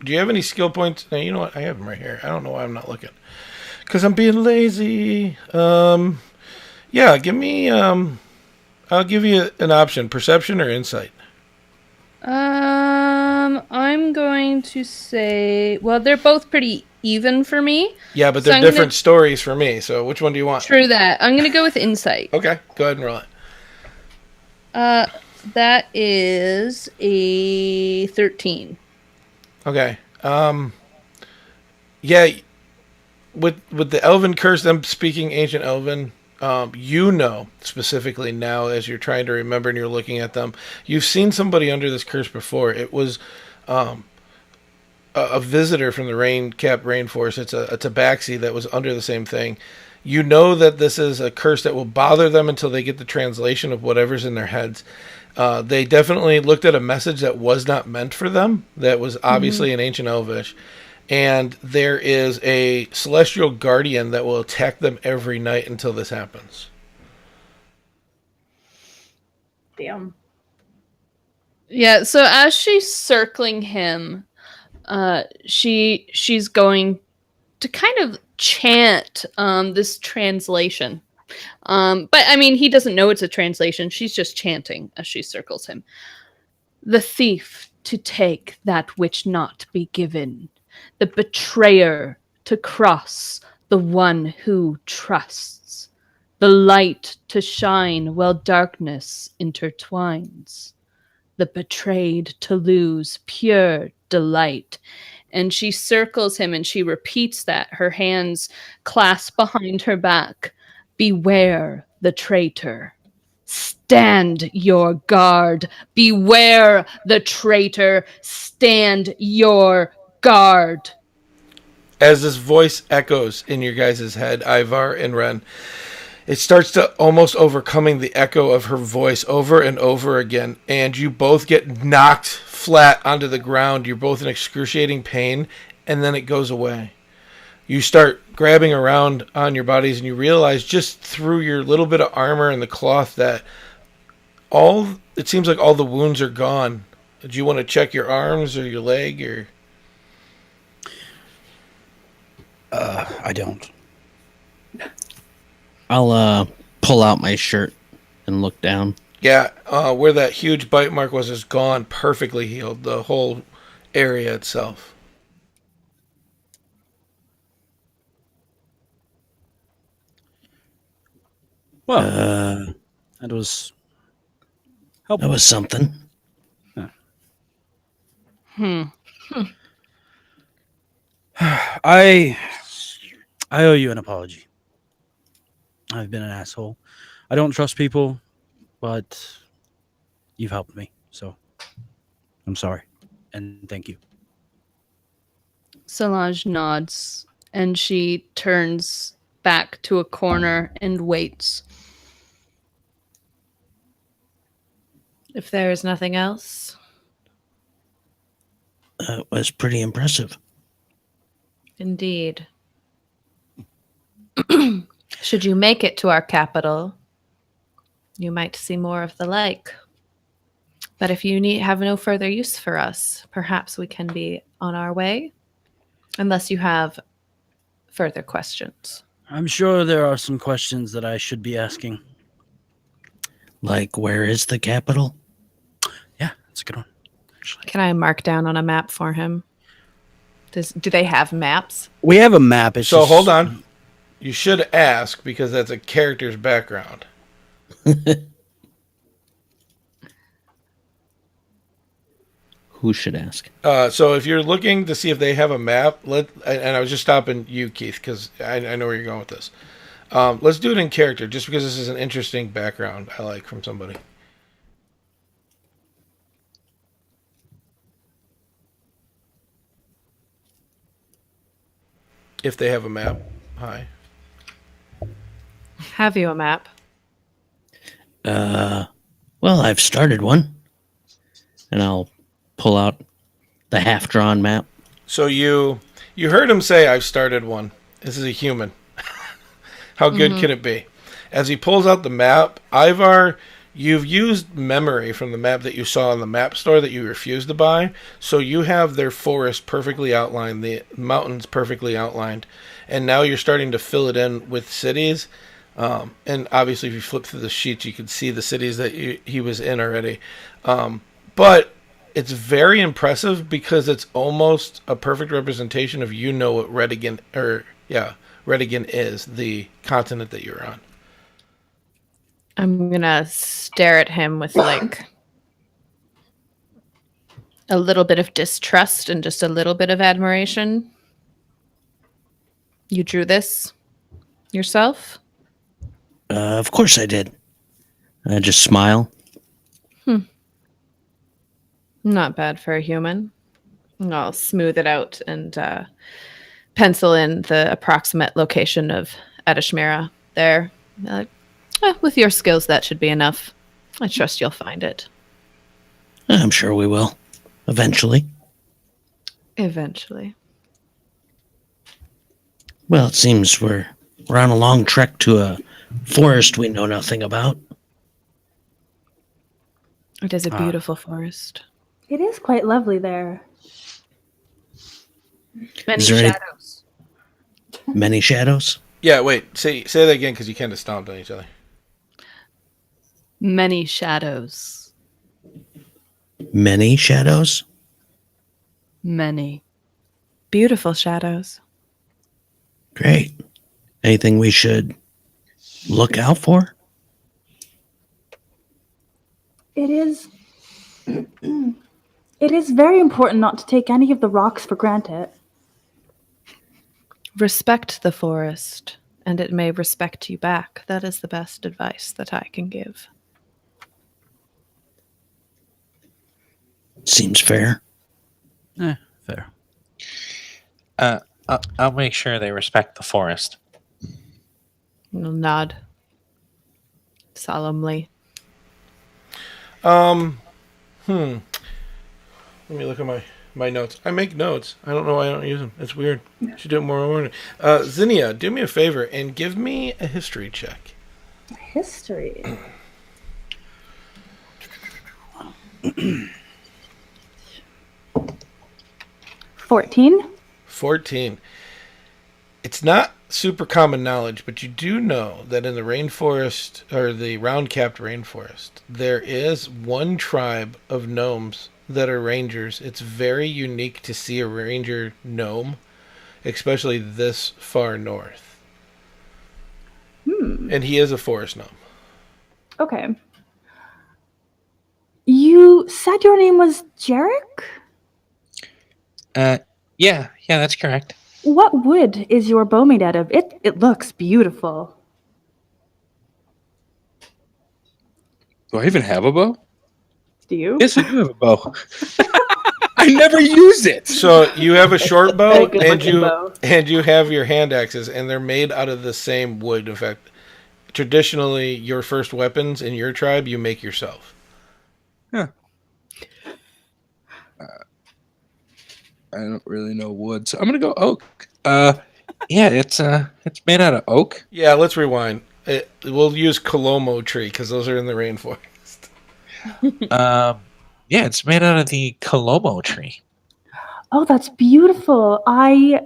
you have any skill points? Now, you know what? I have them right here. I don't know why I'm not looking. Because I'm being lazy. Yeah. Give me. I'll give you an option: perception or insight. I'm going to say, well, they're both pretty even for me. Yeah, but So they're I'm different stories for me. So which one do you want? True that. I'm going to go with insight. Okay. Go ahead and roll it. That is a 13. Okay. Yeah. With the Elven curse, them speaking ancient Elven, you know specifically now as you're trying to remember and you're looking at them, you've seen somebody under this curse before. It was a visitor from the rain-capped rainforest. It's a tabaxi that was under the same thing. You know that this is a curse that will bother them until they get the translation of whatever's in their heads. They definitely looked at a message that was not meant for them, that was obviously in ancient Elvish. And there is a celestial guardian that will attack them every night until this happens. Damn. Yeah, so as she's circling him, she's going to kind of chant this translation. But I mean, he doesn't know it's a translation. She's just chanting as she circles him. The thief to take that which not be given. The betrayer to cross the one who trusts. The light to shine while darkness intertwines. The betrayed to lose pure delight. And she circles him and she repeats that, her hands clasped behind her back. Beware the traitor. Stand your guard. Beware the traitor. Stand your guard. As this voice echoes in your guys' head, Ivar and Ren, it starts to almost overcoming the echo of her voice over and over again, and you both get knocked flat onto the ground. You're both in excruciating pain, and then it goes away. You start grabbing around on your bodies, and you realize just through your little bit of armor and the cloth that it seems like all the wounds are gone. Do you want to check your arms or your leg or? I don't. I'll pull out my shirt and look down. Yeah, where that huge bite mark was is gone, perfectly healed. The whole area itself. Well, that was helpful. That was something. I owe you an apology. I've been an asshole. I don't trust people, but you've helped me, so I'm sorry. And thank you. Solange nods and she turns back to a corner and waits. If there is nothing else, That was pretty impressive. indeed. Should you make it to our capital, you might see more of the like. But if you have no further use for us, perhaps we can be on our way. Unless you have further questions. I'm sure there are some questions that I should be asking. Like, where is the capital? Yeah, that's a good one. Actually, Can I mark down on a map for him? Do they have maps? we have a map. It's So just, hold on. You should ask because that's a character's background. Who should ask? So if you're looking to see if they have a map, and I was just stopping you, Keith, because I know where you're going with this. Let's do it in character, just because this is an interesting background I like from somebody. If they have a map. Hi. Have you a map? Well, I've started one. And I'll pull out the half-drawn map. So you heard him say, I've started one. This is a human. How good can it be? As he pulls out the map, Ivar, you've used memory from the map that you saw in the map store that you refused to buy. So you have their forest perfectly outlined, the mountains perfectly outlined. And now you're starting to fill it in with cities. And obviously, if you flip through the sheets, you can see the cities that he was in already. But it's very impressive because it's almost a perfect representation of what Redigan is, the continent that you're on. I'm gonna stare at him with like a little bit of distrust and just a little bit of admiration. You drew this yourself? Of course I did. I just smile. Not bad for a human. I'll smooth it out and pencil in the approximate location of Edishmira there. With your skills, that should be enough. I trust you'll find it. I'm sure we will. Eventually. Eventually. Well, it seems we're on a long trek to a forest we know nothing about. It is a beautiful forest. It is quite lovely there. Many Is there any- shadows. Many shadows? Yeah, wait. Say that again because you kind of stomped on each other. Many shadows. Many shadows? Many. Beautiful shadows. Great. Anything we should look out for? It is. It is very important not to take any of the rocks for granted. Respect the forest, and it may respect you back. That is the best advice that I can give. Seems fair. Fair. I'll make sure they respect the forest. I'll nod solemnly. Let me look at my notes. I make notes. I don't know why I don't use them. It's weird. Should do it more often. Zinnia, do me a favor and give me a history check. History. 14. 14. It's not super common knowledge, but you do know that in the rainforest, or the round-capped rainforest, there is one tribe of gnomes that are rangers. It's very unique to see a ranger gnome, especially this far north. And he is a forest gnome. Okay. You said your name was Jarek? Yeah, that's correct. What wood is your bow made out of? It looks beautiful. Do I even have a bow? Do you? Yes, I do have a bow. I never use it. So you have a short bow, Very and good-looking bow. you have your hand axes, and they're made out of the same wood. In fact, traditionally, your first weapons in your tribe you make yourself. Huh. I don't really know wood, so I'm gonna go oak. Yeah, it's made out of oak. Yeah, let's rewind. We'll use Colomo tree because those are in the rainforest. Yeah, it's made out of the Colomo tree. Oh, that's beautiful. I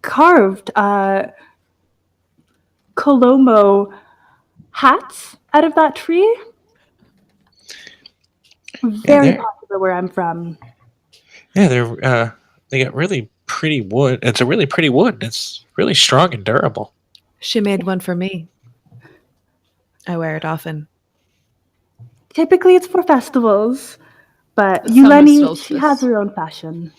carved Colomo hats out of that tree. Very they're- popular where I'm from. Yeah, they got really pretty wood. It's a really pretty wood. It's really strong and durable. She made one for me. I wear it often. Typically, it's for festivals, but The summer Yuleni, she solstice. has her own fashion.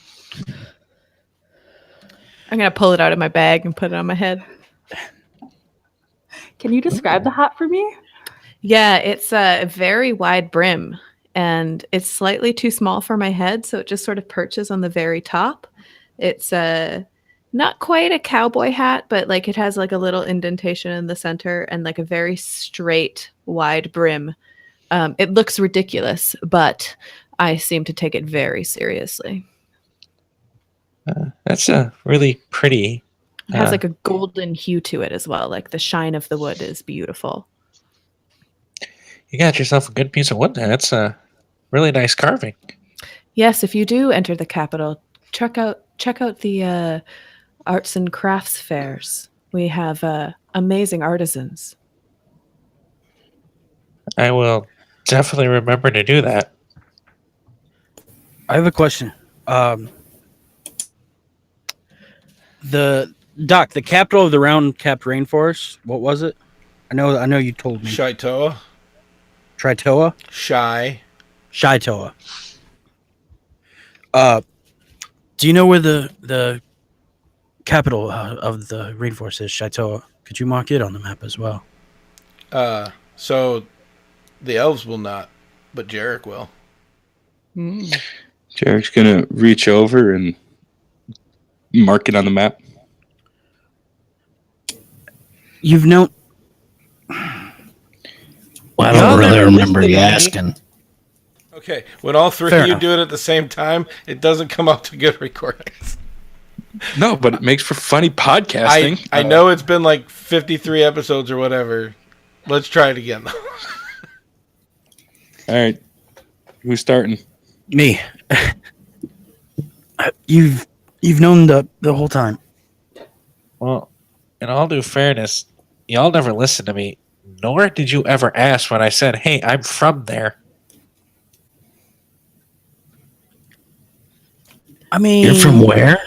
I'm gonna pull it out of my bag and put it on my head. Can you describe the hat for me? Yeah, it's a very wide brim and it's slightly too small for my head, so it just sort of perches on the very top. It's not quite a cowboy hat, but like it has like a little indentation in the center and like a very straight, wide brim. It looks ridiculous, but I seem to take it very seriously. That's a really pretty. It has like a golden hue to it as well. Like the shine of the wood is beautiful. You got yourself a good piece of wood there. That's a really nice carving. Yes, if you do enter the capital, check out the arts and crafts fairs. We have amazing artisans. I will definitely remember to do that. I have a question. The capital of the round-capped rainforest. What was it? I know you told me. Shaitoa. Tritoa. Shaitoa. Do you know where the capital of the rainforest is? Shaitoa. Could you mark it on the map as well? So the elves will not, but Jarek will. Jarek's gonna reach over and mark it on the map. You've known. Well, I don't really remember you asking. Okay, when all three Fair of you enough. do it at the same time, it doesn't come out to good recordings. No, but it makes for funny podcasting. I know it's been like 53 episodes or whatever. Let's try it again. All right, who's starting? Me. You've known the whole time. Well, in all due fairness, y'all never listened to me, nor did you ever ask when I said, "Hey, I'm from there." I mean, You're from where?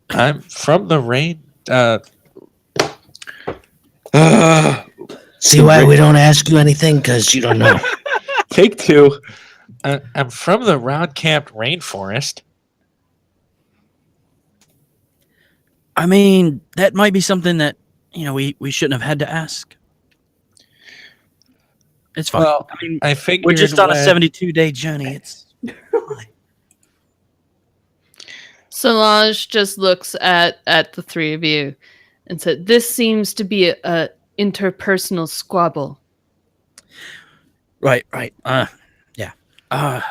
I'm from the rain. See why we don't ask you anything? Because you don't know. Take two. I'm from the round-capped rainforest. I mean, that might be something that we shouldn't have had to ask. It's fine. Well, I mean, I figured we're just on a when- 72-day journey. It's fine. Solange just looks at the three of you and said, "This seems to be a interpersonal squabble." Right. Yeah.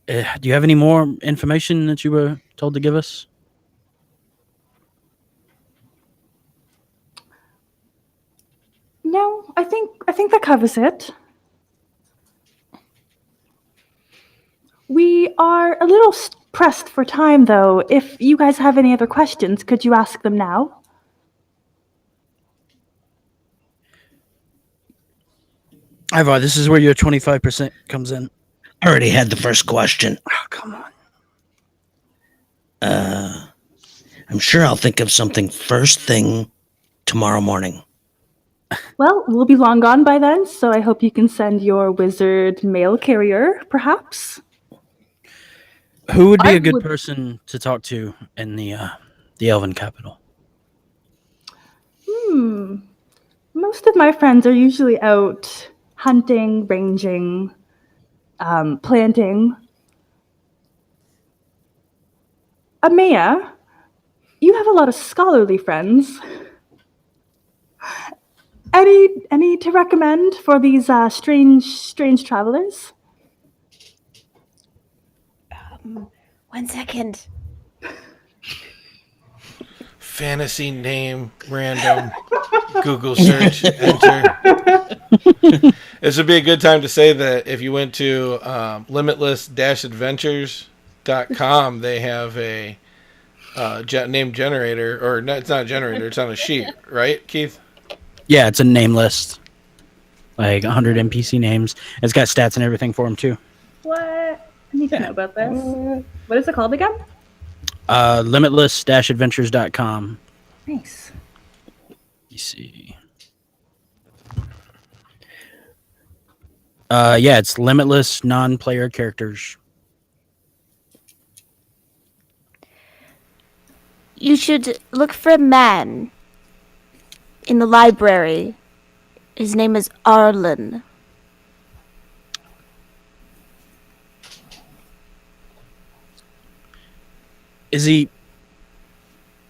Do you have any more information that you were told to give us? No, I think that covers it. We are a little pressed for time, though. If you guys have any other questions, could you ask them now? Ivar, this is where your 25% comes in. I already had the first question. Oh, come on. I'm sure I'll think of something first thing tomorrow morning. Well, we'll be long gone by then, so I hope you can send your wizard mail carrier, perhaps. Who would be I a good would- person to talk to in the Elven capital? Most of my friends are usually out hunting, ranging, planting. Amaya, you have a lot of scholarly friends. Any to recommend for these strange travelers? 1 second. Fantasy name, random, Google search, enter. This would be a good time to say that if you went to Limitless-Adventures elventerritory.com, they have a name generator, or no, it's not a generator, it's on a sheet, right, Keith? Yeah, it's a name list. Like 100 NPC names. It's got stats and everything for them, too. What? I need to know about this. What is it called again? Limitless-adventures.com. Nice. You see. Yeah, it's limitless non-player characters. You should look for a man in the library. His name is Arlen. Is he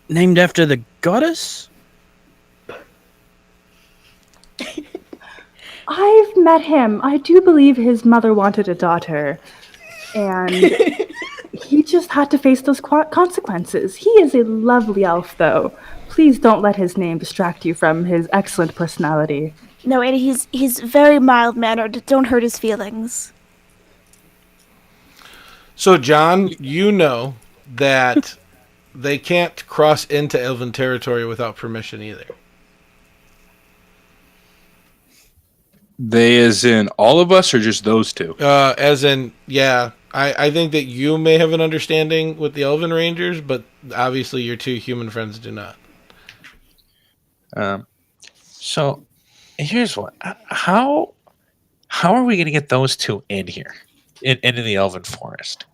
named after the goddess? I've met him. I do believe his mother wanted a daughter. And he just had to face those consequences. He is a lovely elf, though. Please don't let his name distract you from his excellent personality. No, and he's very mild-mannered. Don't hurt his feelings. So, John, you know that they can't cross into elven territory without permission either. They as in all of us or just those two? As in, yeah, I think that you may have an understanding with the Elven Rangers, but obviously your two human friends do not. So here's what. How are we going to get those two in here? Into the Elven Forest?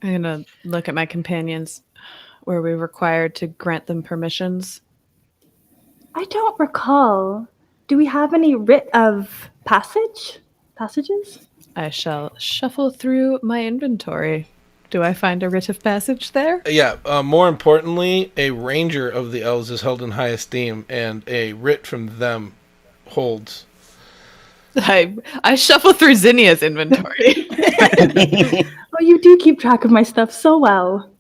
I'm gonna look at my companions. Were we required to grant them permissions? I don't recall. Do we have any writ of passages? I shall shuffle through my inventory. Do I find a writ of passage there? Yeah, more importantly, a ranger of the elves is held in high esteem, and a writ from them holds. I shuffle through Zinnia's inventory. Oh, you do keep track of my stuff so well.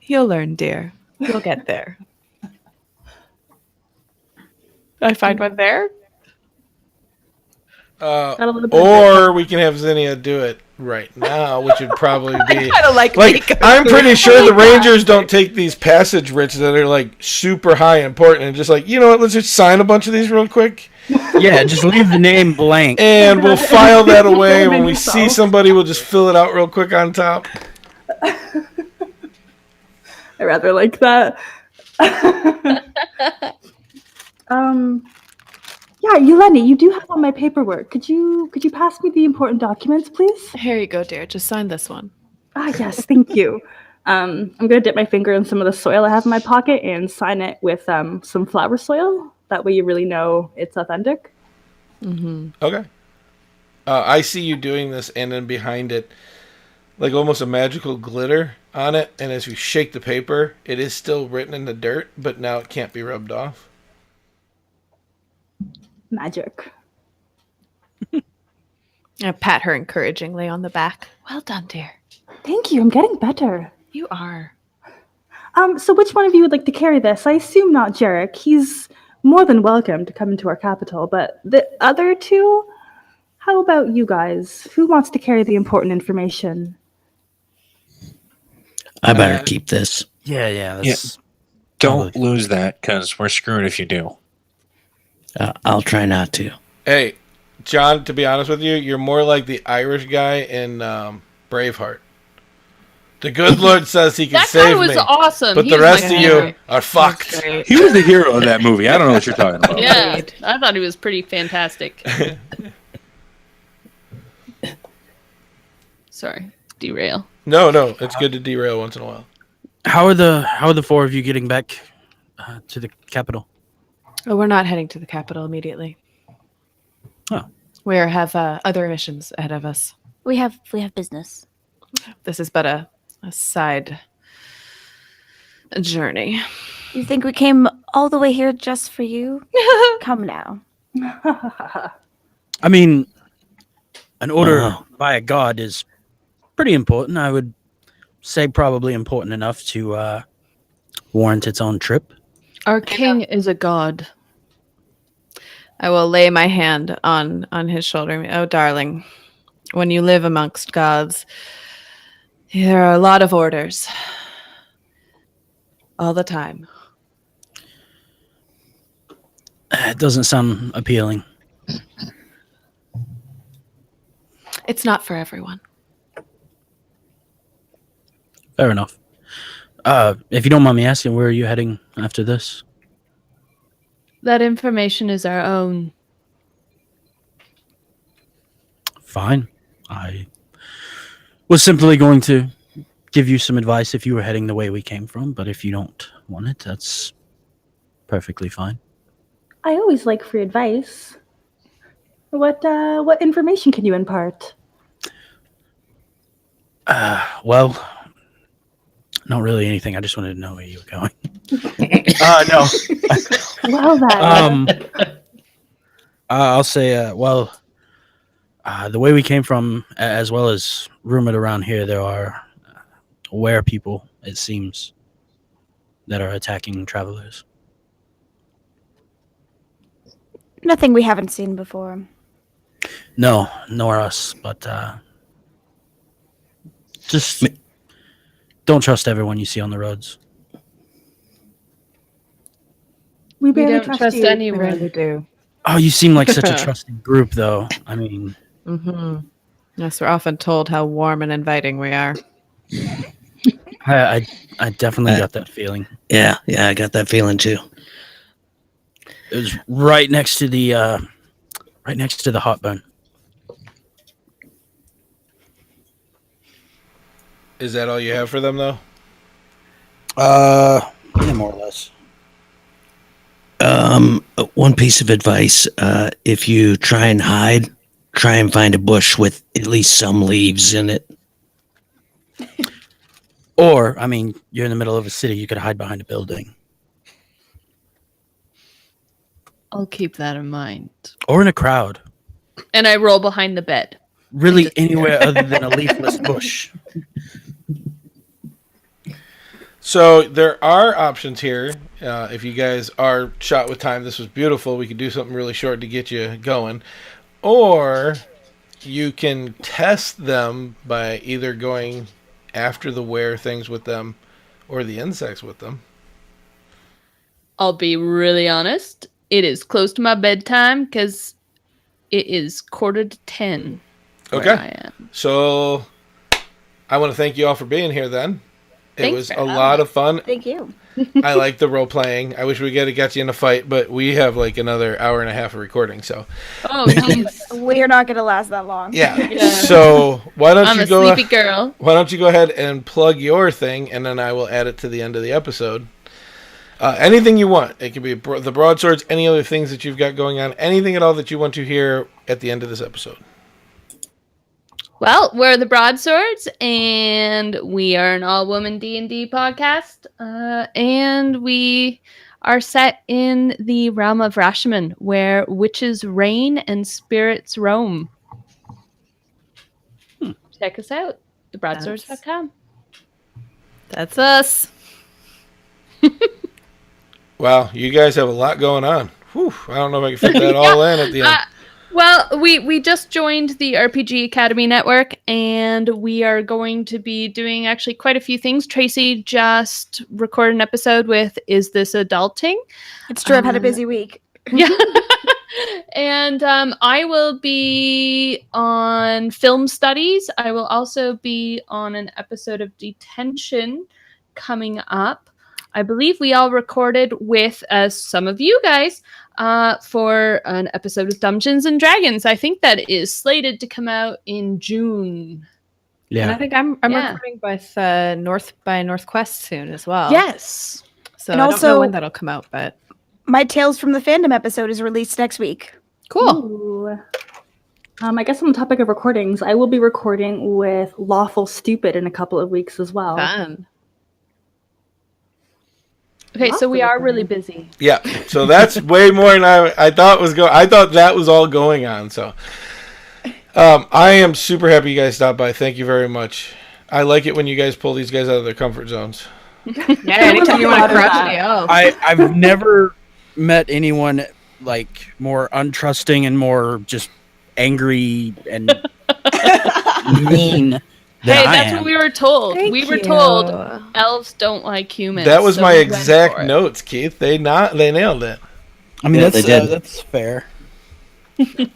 You'll learn, dear. You'll get there. I find one there. Or we can have Zinnia do it right now, which would probably be I like I'm pretty sure the Rangers don't take these passage writs that are like super high important and just like, you know what, let's just sign a bunch of these real quick. Yeah, just leave the name blank. And we'll file that away. When we see somebody, we'll just fill it out real quick on top. I rather like that. Yeah, Yeleni, you do have all my paperwork. Could you pass me the important documents, please? Here you go, dear. Just sign this one. Ah, yes, thank you. I'm gonna dip my finger in some of the soil I have in my pocket and sign it with some flower soil. That way, you really know it's authentic. Mm-hmm. Okay. I see you doing this, and then behind it, like almost a magical glitter on it. And as you shake the paper, it is still written in the dirt, but now it can't be rubbed off. Magic. I pat her encouragingly on the back. Well done, dear. Thank you. I'm getting better. You are. So which one of you would like to carry this? I assume not Jarek. He's more than welcome to come into our capital, but the other two? How about you guys? Who wants to carry the important information? I better keep this. Yeah. Don't lose that, because we're screwed if you do. I'll try not to. Hey, John, to be honest with you, you're more like the Irish guy in Braveheart. The good Lord says he can That save guy was me, awesome. but He the was rest my of you favorite. are fucked. He was the hero of that movie. I don't know what you're talking about. Yeah, I thought he was pretty fantastic. Sorry, derail. No, it's good to derail once in a while. How are the four of you getting back to the capital? Oh, we're not heading to the capital immediately. Oh. We have other missions ahead of us. We have business. This is but a side journey. You think we came all the way here just for you? Come now. I mean, an order by a god is pretty important. I would say probably important enough to warrant its own trip. Our king is a god. I will lay my hand on his shoulder. Oh, darling, when you live amongst gods, There are a lot of orders. All the time. It doesn't sound appealing. It's not for everyone. Fair enough. If you don't mind me asking, where are you heading after this? That information is our own. Fine. I was simply going to give you some advice if you were heading the way we came from, but if you don't want it, that's perfectly fine. I always like free advice. What information can you impart? Well, not really anything. I just wanted to know where you were going. No. Well, then. I'll say, the way we came from, as well as rumored around here, there are aware people, it seems, that are attacking travelers. Nothing we haven't seen before. No, nor us, but just don't trust everyone you see on the roads. We barely don't trust trust you. anyone. We really do. Oh, you seem like such a trusting group, though. I mean, Mm-hmm. Yes, we're often told how warm and inviting we are. I definitely got that feeling. Yeah, I got that feeling too. It was right next to the hot burn. Is that all you have for them, though? Yeah, more or less. One piece of advice: if you try and hide, try and find a bush with at least some leaves in it. Or, I mean, you're in the middle of a city. You could hide behind a building, I'll keep that in mind. or in a crowd. And I roll behind the bed. Really, anywhere other than a leafless bush. So there are options here. If you guys are shot with time, this was beautiful. We could do something really short to get you going. Or you can test them by either going after the were things with them or the insects with them. I'll be really honest. It is close to my bedtime because it is 9:45 where Okay. I am. So I want to thank you all for being here then. It Thanks was for a having lot us. of fun. Thank you. I like the role playing. I wish we could have got you in a fight, but we have like another hour and a half of recording. So Oh, jeez. We're not going to last that long. yeah. Yeah. So why don't I'm you a go? sleepy girl. Why don't you go ahead and plug your thing, and then I will add it to the end of the episode. Anything you want. It can be the Broadswords, any other things that you've got going on, anything at all that you want to hear at the end of this episode. Well, we're the Broadswords, and we are an all-woman D&D podcast, and we are set in the realm of Rashomon, where witches reign and spirits roam. Check us out, thebroadswords.com. That's us. Wow, you guys have a lot going on. Whew, I don't know if I can fit that all in at the end. Well, we just joined the RPG Academy Network, and we are going to be doing actually quite a few things. Tracy just recorded an episode with Is This Adulting? It's true. I've had a busy week. Yeah. And I will be on film studies. I will also be on an episode of Detention coming up. I believe we all recorded with some of you guys for an episode of Dungeons and Dragons. I think that is slated to come out in June. And I Yeah. think I'm Yeah. recording with North by Northwest soon as well. Yes. So And I don't also- know when that'll come out, but My Tales from the Fandom episode is released next week. cool. Ooh. I guess on the topic of recordings, I will be recording with Lawful Stupid in a couple of weeks as well. Fun. Okay, so we Awesome. are really busy. Yeah, so that's way more than I thought was going. I thought that was all going on. So, I am super happy you guys stopped by. Thank you very much. I like it when you guys pull these guys out of their comfort zones. Yeah, anytime you want to crush me, oh. I've never met anyone like more untrusting and more just angry and mean than Hey, I that's am. what we were told. Thank we were you. told elves don't like humans. That was so my we went for exact it. notes, Keith. They nailed it. I mean, Yeah, that's they did. that's fair. That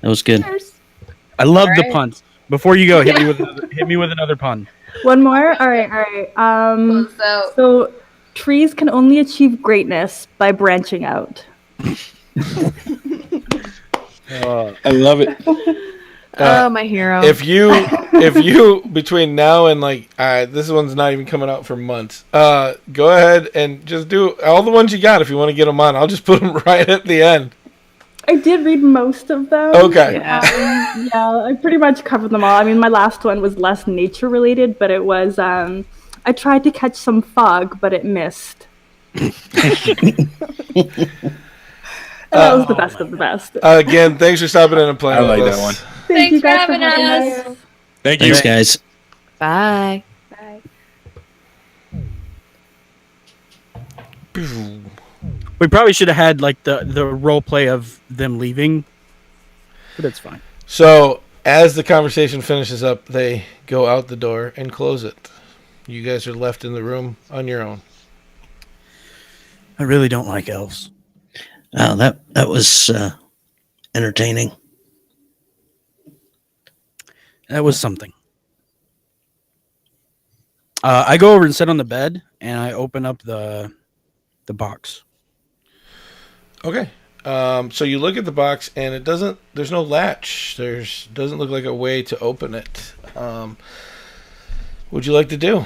was good. I love the Alright. puns. Before you go, hit me with another pun. One more. All right. Close out. So trees can only achieve greatness by branching out. I love it. Oh, my hero. If you between now and like this one's not even coming out for months. Go ahead and just do all the ones you got if you want to get them on. I'll just put them right at the end. I did read most of them. Okay. Yeah. Yeah, I pretty much covered them all. I mean, my last one was less nature related, but it was I tried to catch some fog, but it missed. And that was the best of the best. Again, thanks for stopping in and playing. I like with that us. one. Thank Thanks you for guys having us. Thank you. Thanks, guys. Bye. We probably should have had like the role play of them leaving, but it's fine. So as the conversation finishes up, they go out the door and close it. You guys are left in the room on your own. I really don't like elves. Oh, that was entertaining. That was something. I go over and sit on the bed, and I open up the box. Okay. So you look at the box, and it doesn't. There's no latch. Doesn't look like a way to open it. What'd you like to do?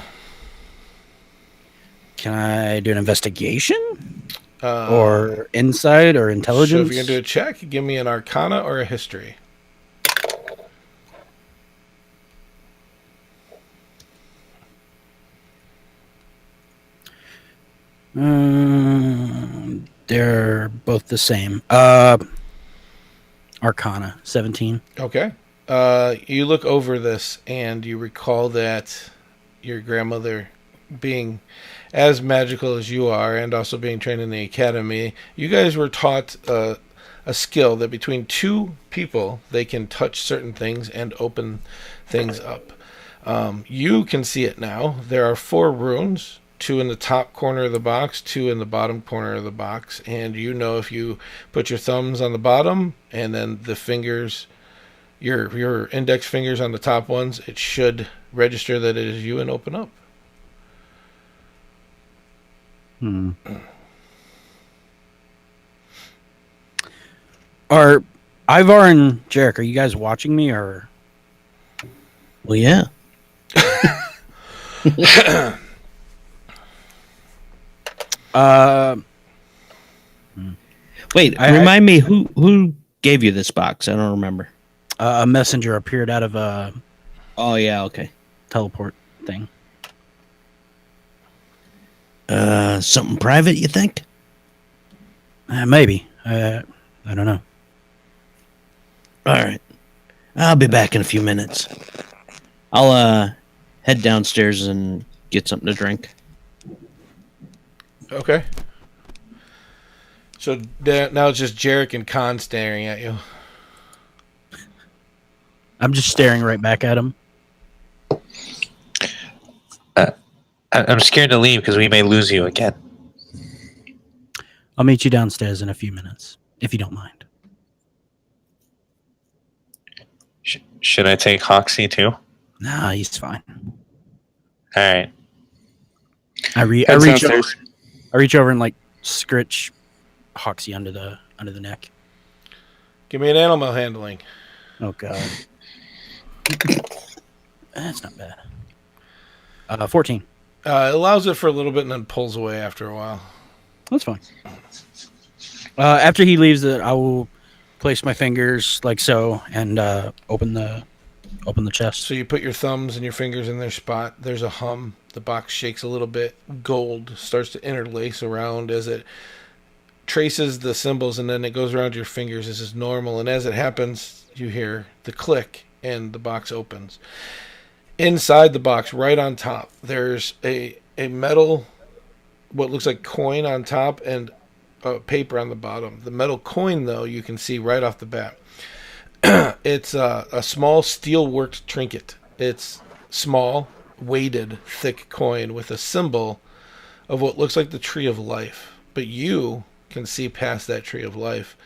Can I do an investigation Uh, or insight or intelligence? So if you're gonna do a check, give me an Arcana or a History. They're both the same. Arcana 17. Okay. You look over this and you recall that your grandmother, being as magical as you are and also being trained in the academy, you guys were taught a skill that between two people, they can touch certain things and open things up. You can see it now. There are 4 runes, 2 in the top corner of the box, 2 in the bottom corner of the box, and you know if you put your thumbs on the bottom and then the fingers, your index fingers on the top ones, it should register that it is you and open up. Are Ivar and Jarek, are you guys watching me or? Well, yeah. Wait, remind me who gave you this box? I don't remember. A messenger appeared out of a Oh yeah, okay. teleport thing. Something private, you think? Maybe. I don't know. All right. I'll be back in a few minutes. I'll head downstairs and get something to drink. Okay. So now it's just Jarek and Khan staring at you. I'm just staring right back at him. I'm scared to leave because we may lose you again. I'll meet you downstairs in a few minutes, if you don't mind. Should I take Hoxie too? Nah, he's fine. All right. I reach over and like scritch Hoxie under the neck. Give me an animal handling. Oh god. That's not bad. 14. It allows it for a little bit and then pulls away after a while. That's fine. After he leaves it, I will place my fingers like so and open the chest. So you put your thumbs and your fingers in their spot. There's a hum. The box shakes a little bit. Gold starts to interlace around as it traces the symbols, and then it goes around your fingers. This is normal. And as it happens, you hear the click and the box opens. Inside the box, right on top, there's a metal, what looks like coin on top and paper on the bottom. The metal coin, though, you can see right off the bat. It's a small steel-worked trinket. It's small, weighted, thick coin with a symbol of what looks like the tree of life. But you can see past that tree of life.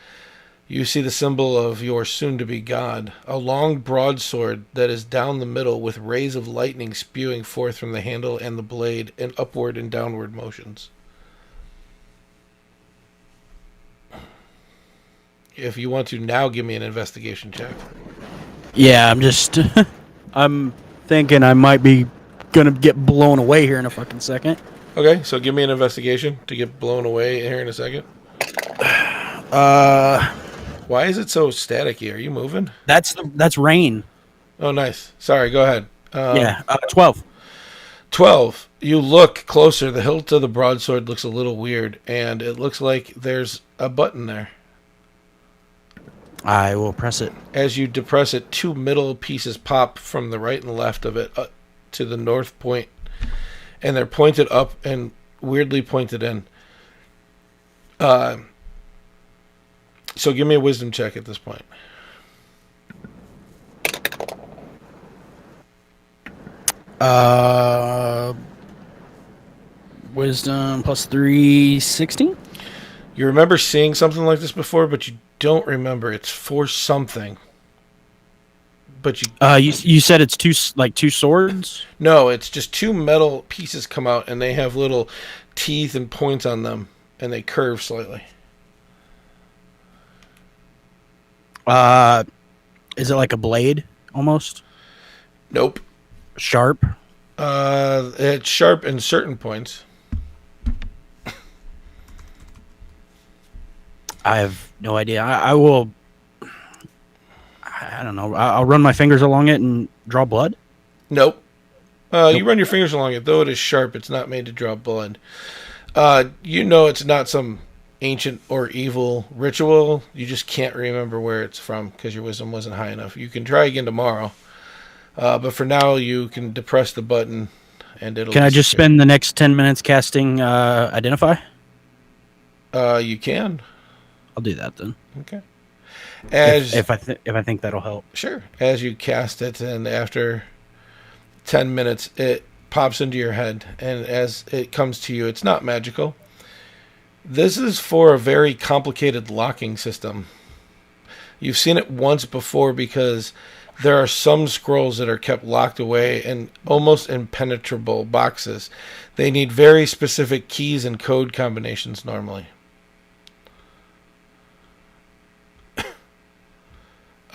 You see the symbol of your soon-to-be god, a long broadsword that is down the middle with rays of lightning spewing forth from the handle and the blade in upward and downward motions. If you want to now give me an investigation check. Yeah, I'm just. I'm thinking I might be gonna get blown away here in a fucking second. Okay, so give me an investigation to get blown away here in a second. Why is it so staticky? Are you moving? That's rain. Oh, nice. Sorry, go ahead. 12. 12. You look closer. The hilt of the broadsword looks a little weird, and it looks like there's a button there. I will press it. As you depress it, two middle pieces pop from the right and left of it to the north point, and they're pointed up and weirdly pointed in. So give me a wisdom check at this point. Wisdom plus 3, 16? You remember seeing something like this before, but you don't remember. It's for something. But you said it's two swords? No, it's just two metal pieces come out, and they have little teeth and points on them, and they curve slightly. Is it like a blade almost? Nope. Sharp? It's sharp in certain points. I have no idea. I will. I don't know. I'll run my fingers along it and draw blood. Nope. You run your fingers along it, though it is sharp. It's not made to draw blood. You know it's not some ancient or evil ritual. You just can't remember where it's from because your wisdom wasn't high enough. You can try again tomorrow, but for now you can depress the button and it'll. Can I just spend the next 10 minutes casting Identify? You can. I'll do that then. Okay. If I think that'll help. Sure. As you cast it, and after 10 minutes, it pops into your head, and as it comes to you, it's not magical. This is for a very complicated locking system. You've seen it once before because there are some scrolls that are kept locked away in almost impenetrable boxes. They need very specific keys and code combinations normally.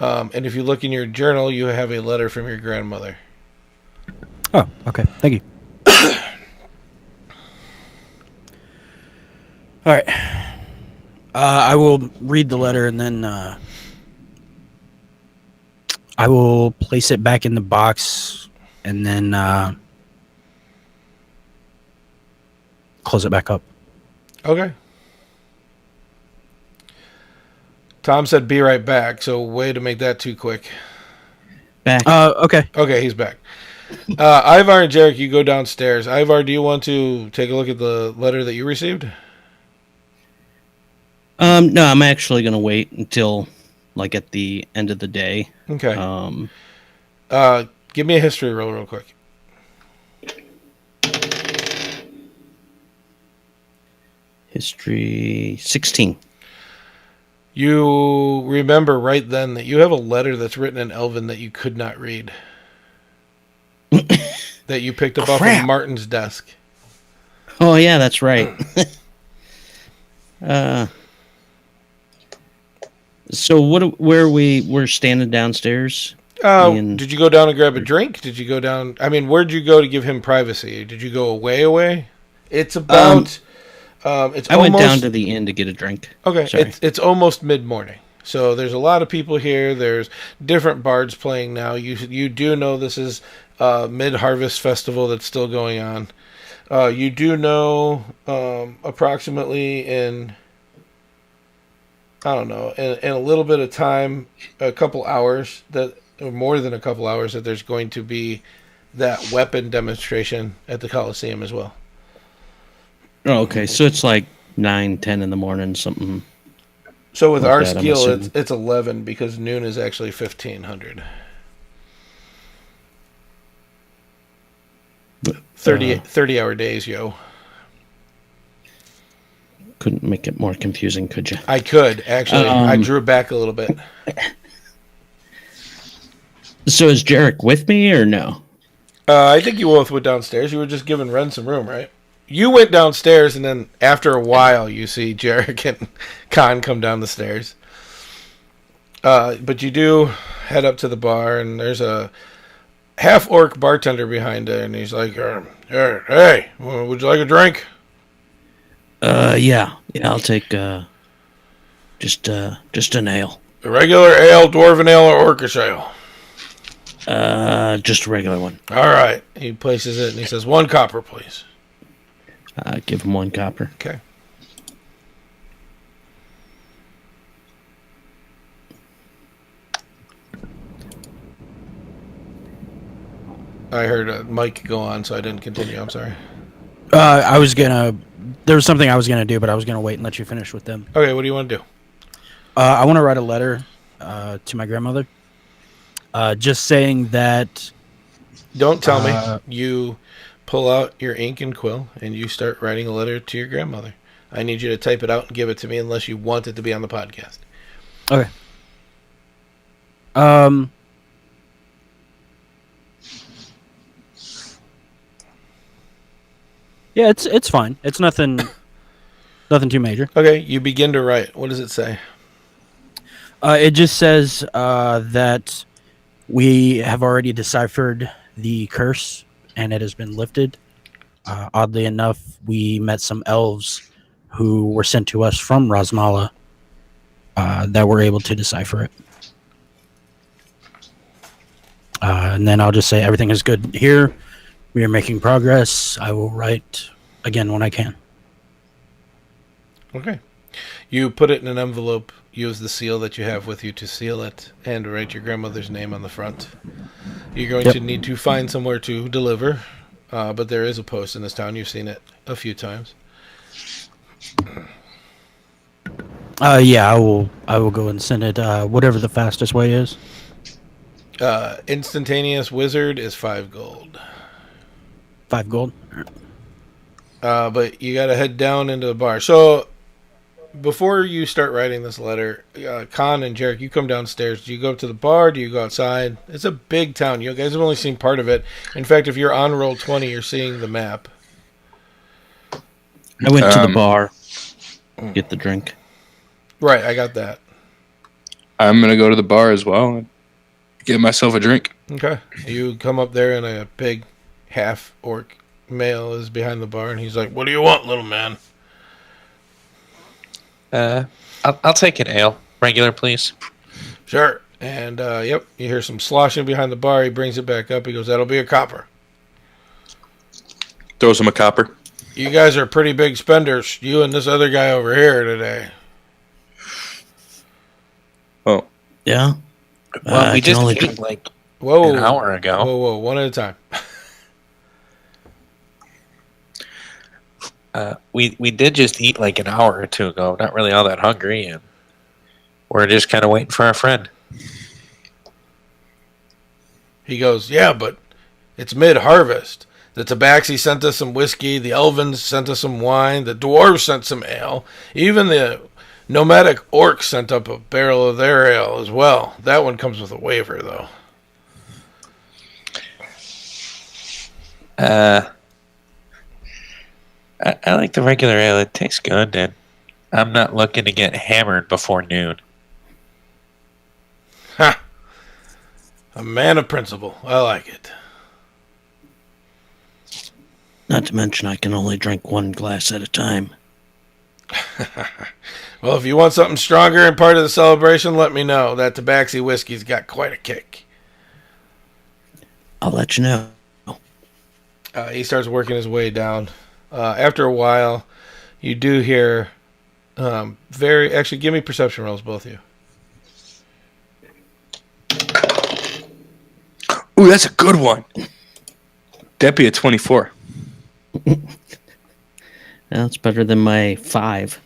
And if you look in your journal, you have a letter from your grandmother. Oh, okay. Thank you. All right. I will read the letter and then I will place it back in the box and then close it back up. Okay. Tom said be right back, so way to make that too quick. Back. Okay. Okay, he's back. Ivar and Jarek, you go downstairs. Ivar, do you want to take a look at the letter that you received? No, I'm actually going to wait until, like, at the end of the day. Okay. Give me a history roll real quick. History 16. You remember right then that you have a letter that's written in Elven that you could not read. That you picked up off of Martin's desk. Oh, yeah, that's right. So we're standing downstairs? Did you go down and grab a drink? Did you go down? I mean, where'd you go to give him privacy? Did you go away? It's about... I went down to the inn to get a drink. Okay, Sorry. it's almost mid-morning. So there's a lot of people here. There's different bards playing now. You do know this is mid-harvest festival that's still going on. You do know approximately in a little bit of time, a couple hours, or more than a couple hours, that there's going to be that weapon demonstration at the Coliseum as well. Oh, okay. So it's like 9, 10 in the morning, something. So with like our that, I'm skill, assuming. it's 11 because noon is actually 1500. 30-hour days, yo. Couldn't make it more confusing, could you? I could, actually. I drew it back a little bit. So is Jarek with me or no? I think you both went downstairs. You were just giving Ren some room, right? You went downstairs, and then after a while, you see Jarek and Khan come down the stairs. But you do head up to the bar, and there's a half-orc bartender behind it, and he's like, hey, would you like a drink? Yeah, I'll take just an ale. A regular ale, dwarven ale, or orcish ale? Just a regular one. All right. He places it, and he says, 1 copper, please. Give him 1 copper. Okay. I heard a mic go on, so I didn't continue. I'm sorry. There was something I was gonna do, but I was gonna wait and let you finish with them. Okay, what do you want to do? I want to write a letter to my grandmother, just saying that. Don't tell me. You pull out your ink and quill, and you start writing a letter to your grandmother. I need you to type it out and give it to me, unless you want it to be on the podcast. Okay. Yeah, it's fine. It's nothing too major. Okay, you begin to write. What does it say? It just says that we have already deciphered the curse, and it has been lifted. Oddly enough, we met some elves who were sent to us from Rosmala that were able to decipher it. And then I'll just say everything is good here. We are making progress. I will write again when I can. Okay. You put it in an envelope, use the seal that you have with you to seal it, and write your grandmother's name on the front. You're going to need to find somewhere to deliver, but there is a post in this town. You've seen it a few times. Yeah, I will go and send it whatever the fastest way is. Instantaneous wizard is 5 gold. 5 gold. But you got to head down into the bar. So before you start writing this letter, Khan and Jarek, you come downstairs. Do you go up to the bar? Do you go outside? It's a big town. You guys have only seen part of it. In fact, if you're on Roll20, you're seeing the map. I went to the bar, get the drink. Right, I got that. I'm going to go to the bar as well and get myself a drink. Okay. You come up there, and a big half-orc male is behind the bar, and he's like, what do you want, little man? I'll take an ale. Regular, please. Sure. And, you hear some sloshing behind the bar. He brings it back up. He goes, that'll be a copper. Throws him a copper. You guys are pretty big spenders. You and this other guy over here today. Oh. Yeah? Well, we just only ate like Whoa. an hour ago. Whoa, one at a time. We did just eat like an hour or two ago. Not really all that hungry, and we're just kind of waiting for our friend. He goes, yeah, but it's mid-harvest. The Tabaxi sent us some whiskey. The Elvins sent us some wine. The Dwarves sent some ale. Even the nomadic orcs sent up a barrel of their ale as well. That one comes with a waiver, though. I like the regular ale. It tastes good, and I'm not looking to get hammered before noon. Ha! A man of principle. I like it. Not to mention I can only drink 1 glass at a time. Well, if you want something stronger and part of the celebration, let me know. That Tabaxi whiskey's got quite a kick. I'll let you know. He starts working his way down. After a while, you do hear actually, give me perception rolls, both of you. Ooh, that's a good one. That'd be a 24. That's better than my 5.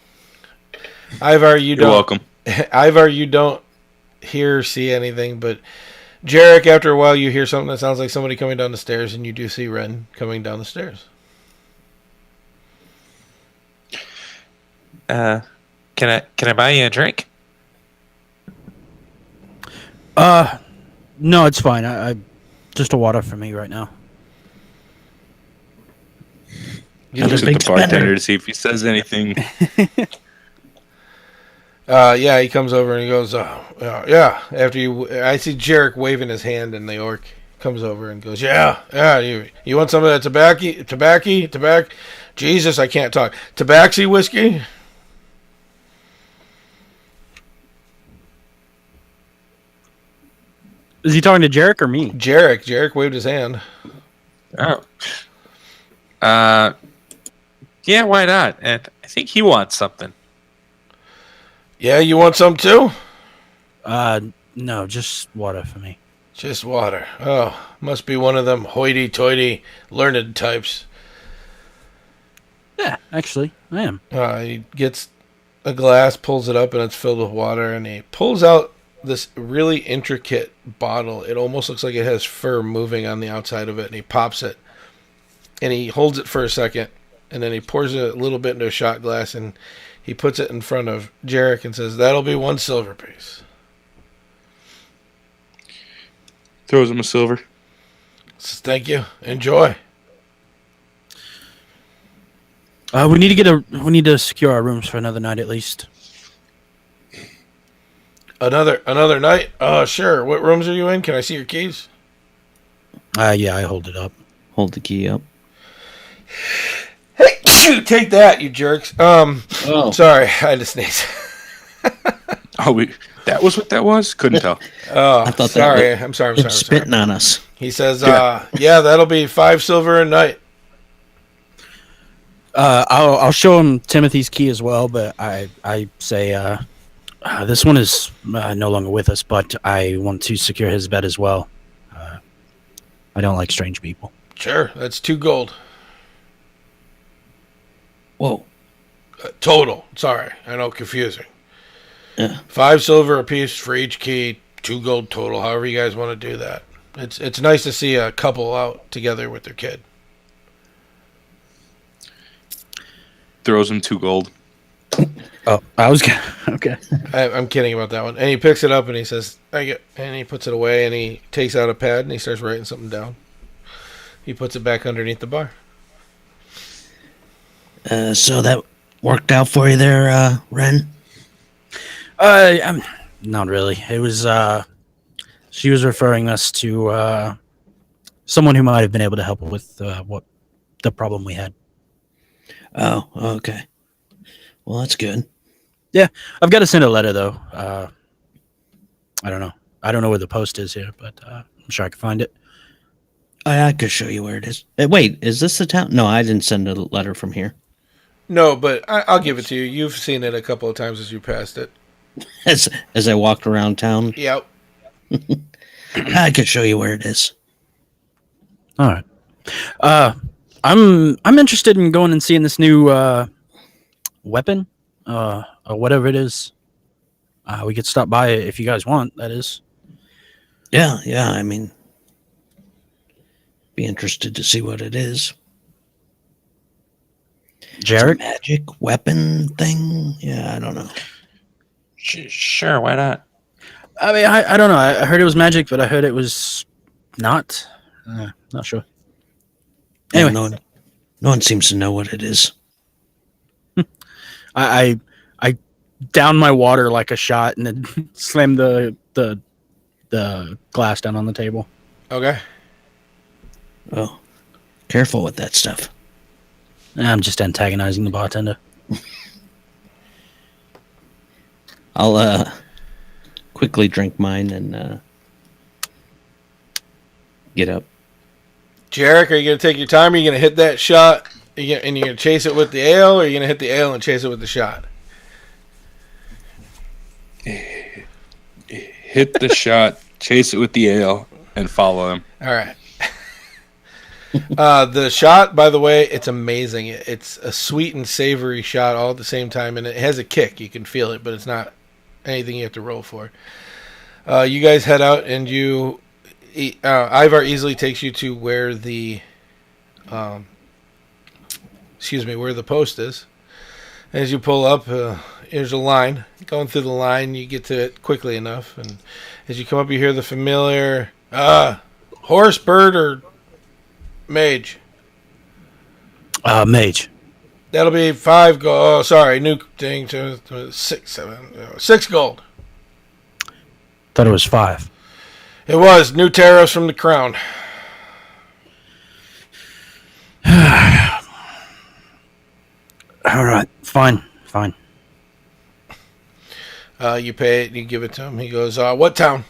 Ivar, you You're don't. welcome. Ivar, you don't hear, see anything, but Jarek, after a while, you hear something that sounds like somebody coming down the stairs, and you do see Ren coming down the stairs. Can I buy you a drink? No, it's fine. I just a water for me right now. He looks at the bartender to see if he says anything. Yeah, he comes over and he goes, yeah. After I see Jarek waving his hand, and the orc comes over and goes, yeah. You want some of that tobacco? Jesus, I can't talk. Tabaxi whiskey? Is he talking to Jarek or me? Jarek. Jarek waved his hand. Oh. Yeah, why not? And I think he wants something. Yeah, you want some too? No, just water for me. Just water. Oh, must be one of them hoity-toity learned types. Yeah, actually, I am. He gets a glass, pulls it up, and it's filled with water, and he pulls out this really intricate bottle. It almost looks like it has fur moving on the outside of it, and he pops it. And he holds it for a second, and then he pours it a little bit into a shot glass, and he puts it in front of Jarek and says, that'll be 1 silver piece. Throws him a silver. Says, thank you. Enjoy. We need to secure our rooms for another night at least. Another night? Sure. What rooms are you in? Can I see your keys? Yeah, I hold it up. Hold the key up. Hey, shoot, take that, you jerks. Sorry, I had to sneeze. That was what that was? Couldn't tell. Oh, I thought sorry. that I'm sorry. spitting on us. He says, yeah, that'll be 5 silver a night. I'll show him Timothy's key as well, but I say this one is no longer with us, but I want to secure his bed as well. I don't like strange people. Sure, that's 2 gold. Whoa. Total. Sorry, I know, confusing. Yeah. 5 silver apiece for each key, 2 gold total, however you guys want to do that. It's nice to see a couple out together with their kid. Throws him 2 gold. Oh, I was okay. I'm kidding about that one. And he picks it up and he says, thank you. And he puts it away and he takes out a pad and he starts writing something down. He puts it back underneath the bar. So that worked out for you there, Ren? I'm not really. It was she was referring us to someone who might have been able to help with what the problem we had. Oh, okay. Well, that's good. Yeah, I've got to send a letter though. I don't know. I don't know where the post is here, but I'm sure I can find it. I could show you where it is. Wait, is this the town? No, I didn't send a letter from here. No, but I'll give it to you. You've seen it a couple of times as you passed it. As I walked around town? Yep. I could show you where it is. All right. I'm interested in going and seeing this new weapon, or whatever it is. We could stop by it if you guys want. That is. Yeah. I mean, be interested to see what it is. Jarek? Magic weapon thing? Yeah, I don't know. Sure, why not? I mean, I don't know. I heard it was magic, but I heard it was not. Not sure. Anyway, no one seems to know what it is. I down my water like a shot and then slammed the glass down on the table. Okay. Oh, careful with that stuff. I'm just antagonizing the bartender. I'll quickly drink mine and get up. Jarek, are you going to take your time? Are you going to hit that shot and you're going to chase it with the ale, or are you going to hit the ale and chase it with the shot? Hit the shot, chase it with the ale, and follow him. All right. The shot, by the way, it's amazing. It's a sweet and savory shot all at the same time, and it has a kick. You can feel it, but it's not anything you have to roll for. You guys head out, and you Ivar easily takes you to where the where the post is. As you pull up, there's a line. Going through the line, you get to it quickly enough, and as you come up, you hear the familiar horse, bird, or mage. Mage. That'll be 5 gold. Oh, sorry, new thing to 6 gold. Thought it was 5. It was new tariffs from the crown. All right, fine. You pay it. You give it to him. He goes, "What town?"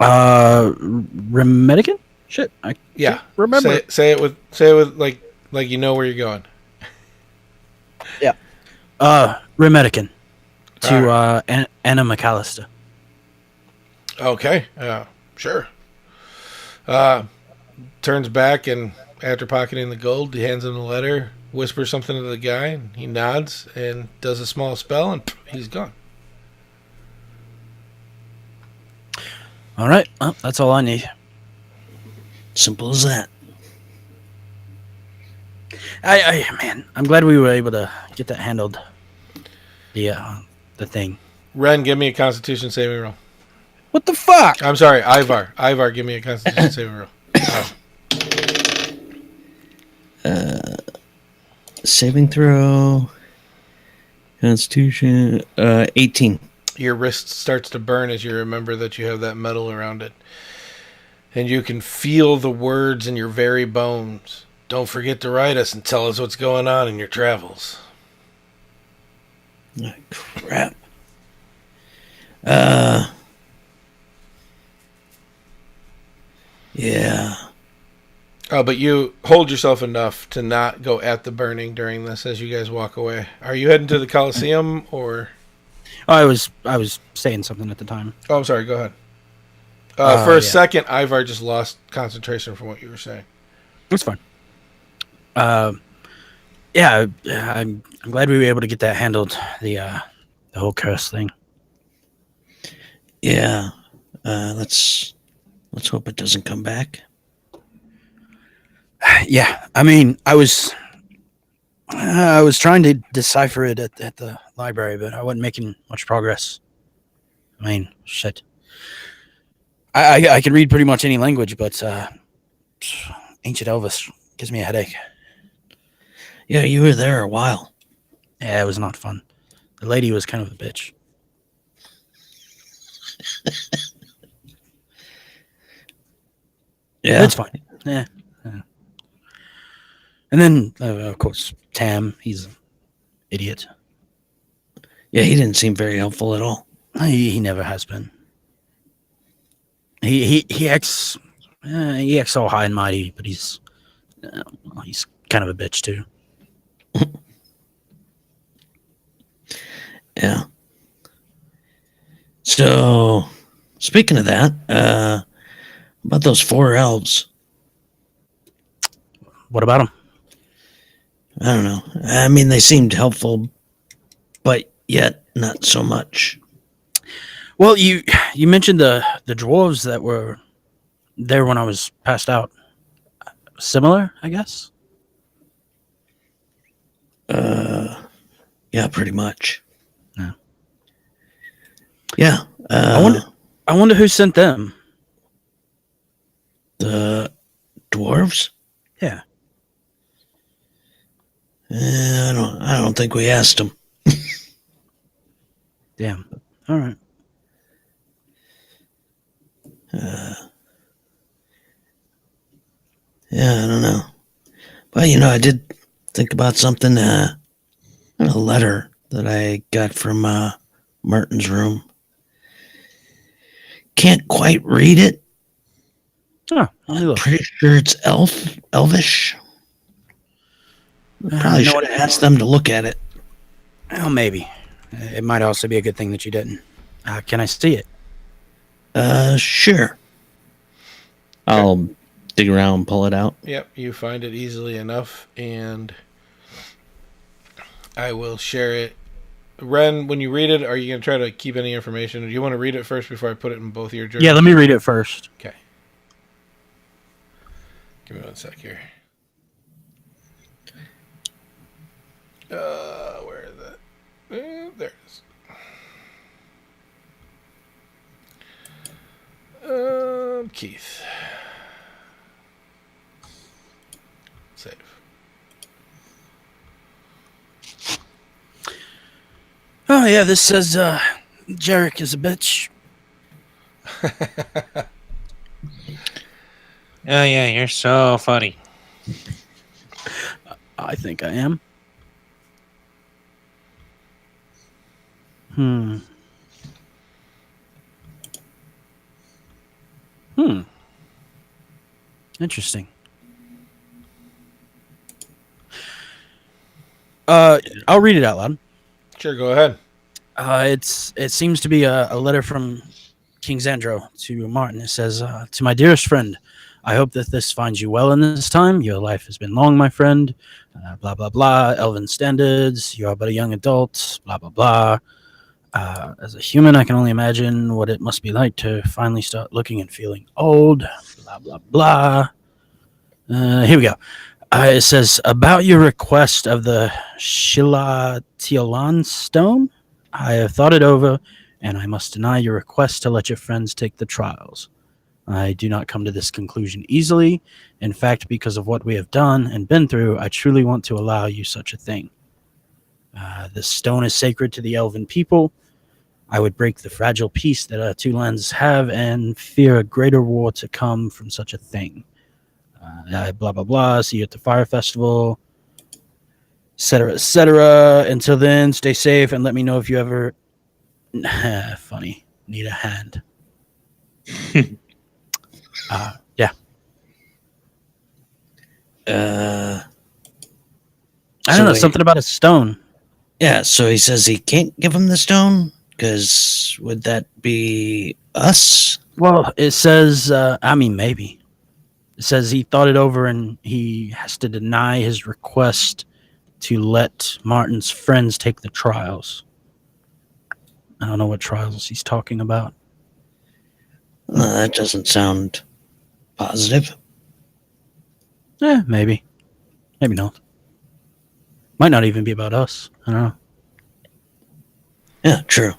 Remedican? Shit, I can't remember. Say it with like you know where you're going. Remedican to Anna McAllister. Okay. Sure. Turns back and after pocketing the gold, he hands him the letter, whispers something to the guy, and he nods and does a small spell, and he's gone. All right, well, that's all I need. Simple as that. Man, I'm glad we were able to get that handled. The thing. Ren, give me a Constitution saving roll. What the fuck? I'm sorry, Ivar. Ivar, give me a Constitution saving roll. Saving throw. Constitution. 18. Your wrist starts to burn as you remember that you have that metal around it. And you can feel the words in your very bones. Don't forget to write us and tell us what's going on in your travels. Oh, crap. Yeah. Oh, but you hold yourself enough to not go at the burning during this as you guys walk away. Are you heading to the Coliseum or? I was saying something at the time. Oh, I'm sorry. Go ahead. For a second, Ivar just lost concentration from what you were saying. It's fine. Yeah, I'm glad we were able to get that handled. The whole curse thing. Yeah. Let's hope it doesn't come back. Yeah, I mean, I was trying to decipher it at the library, but I wasn't making much progress. I mean, shit. I can read pretty much any language, but ancient Elvis gives me a headache. Yeah, you were there a while. Yeah, it was not fun. The lady was kind of a bitch. Yeah, it's fine. Yeah. And then, of course, Tam. He's an idiot. Yeah, he didn't seem very helpful at all. He never has been. He acts all high and mighty, but he's kind of a bitch too. Yeah. So, speaking of that, about those 4 elves. What about them? I don't know. I mean, they seemed helpful, but yet not so much. Well, you mentioned the dwarves that were there when I was passed out. Similar, I guess. Yeah, pretty much. Yeah. Yeah. I wonder who sent them. The dwarves? Yeah. I don't think we asked them. Damn. All right. Yeah, I don't know. But, I did think about something, a letter that I got from Martin's room. Can't quite read it. Oh, I'm pretty sure it's Elvish. Probably should have asked them to look at it. Well, maybe. It might also be a good thing that you didn't. Can I see it? Sure. I'll dig around and pull it out. Yep, you find it easily enough, and I will share it Ren, when you read it, are you going to try to keep any information? Or do you want to read it first before I put it in both of your journals? Yeah, let me read it first. Okay. Give me 1 sec here. Where is it? There it is. Keith. Save. Oh yeah, this says Jarek is a bitch. Oh yeah, you're so funny. I think I am. Interesting. I'll read it out loud. Sure, go ahead. It seems to be a letter from King Xandro to Martin. It says, "To my dearest friend, I hope that this finds you well in this time. Your life has been long, my friend. Blah blah blah. Elven standards. You are but a young adult. Blah blah blah. As a human, I can only imagine what it must be like to finally start looking and feeling old. Blah blah blah. Here we go. It says, about your request of the Shilatiolan stone, I have thought it over, and I must deny your request to let your friends take the trials. I do not come to this conclusion easily. In fact, because of what we have done and been through, I truly want to allow you such a thing. This stone is sacred to the elven people. I would break the fragile peace that our two lands have and fear a greater war to come from such a thing. Blah, blah, blah. See you at the fire festival, etc., etc. Until then, stay safe and let me know if you ever funny need a hand. Yeah. I don't know, something about a stone. Yeah, so he says he can't give him the stone? Because would that be us? Well, it says, maybe. It says he thought it over and he has to deny his request to let Martin's friends take the trials. I don't know what trials he's talking about. That doesn't sound positive. Maybe. Maybe not. Might not even be about us. I don't know. Yeah, true.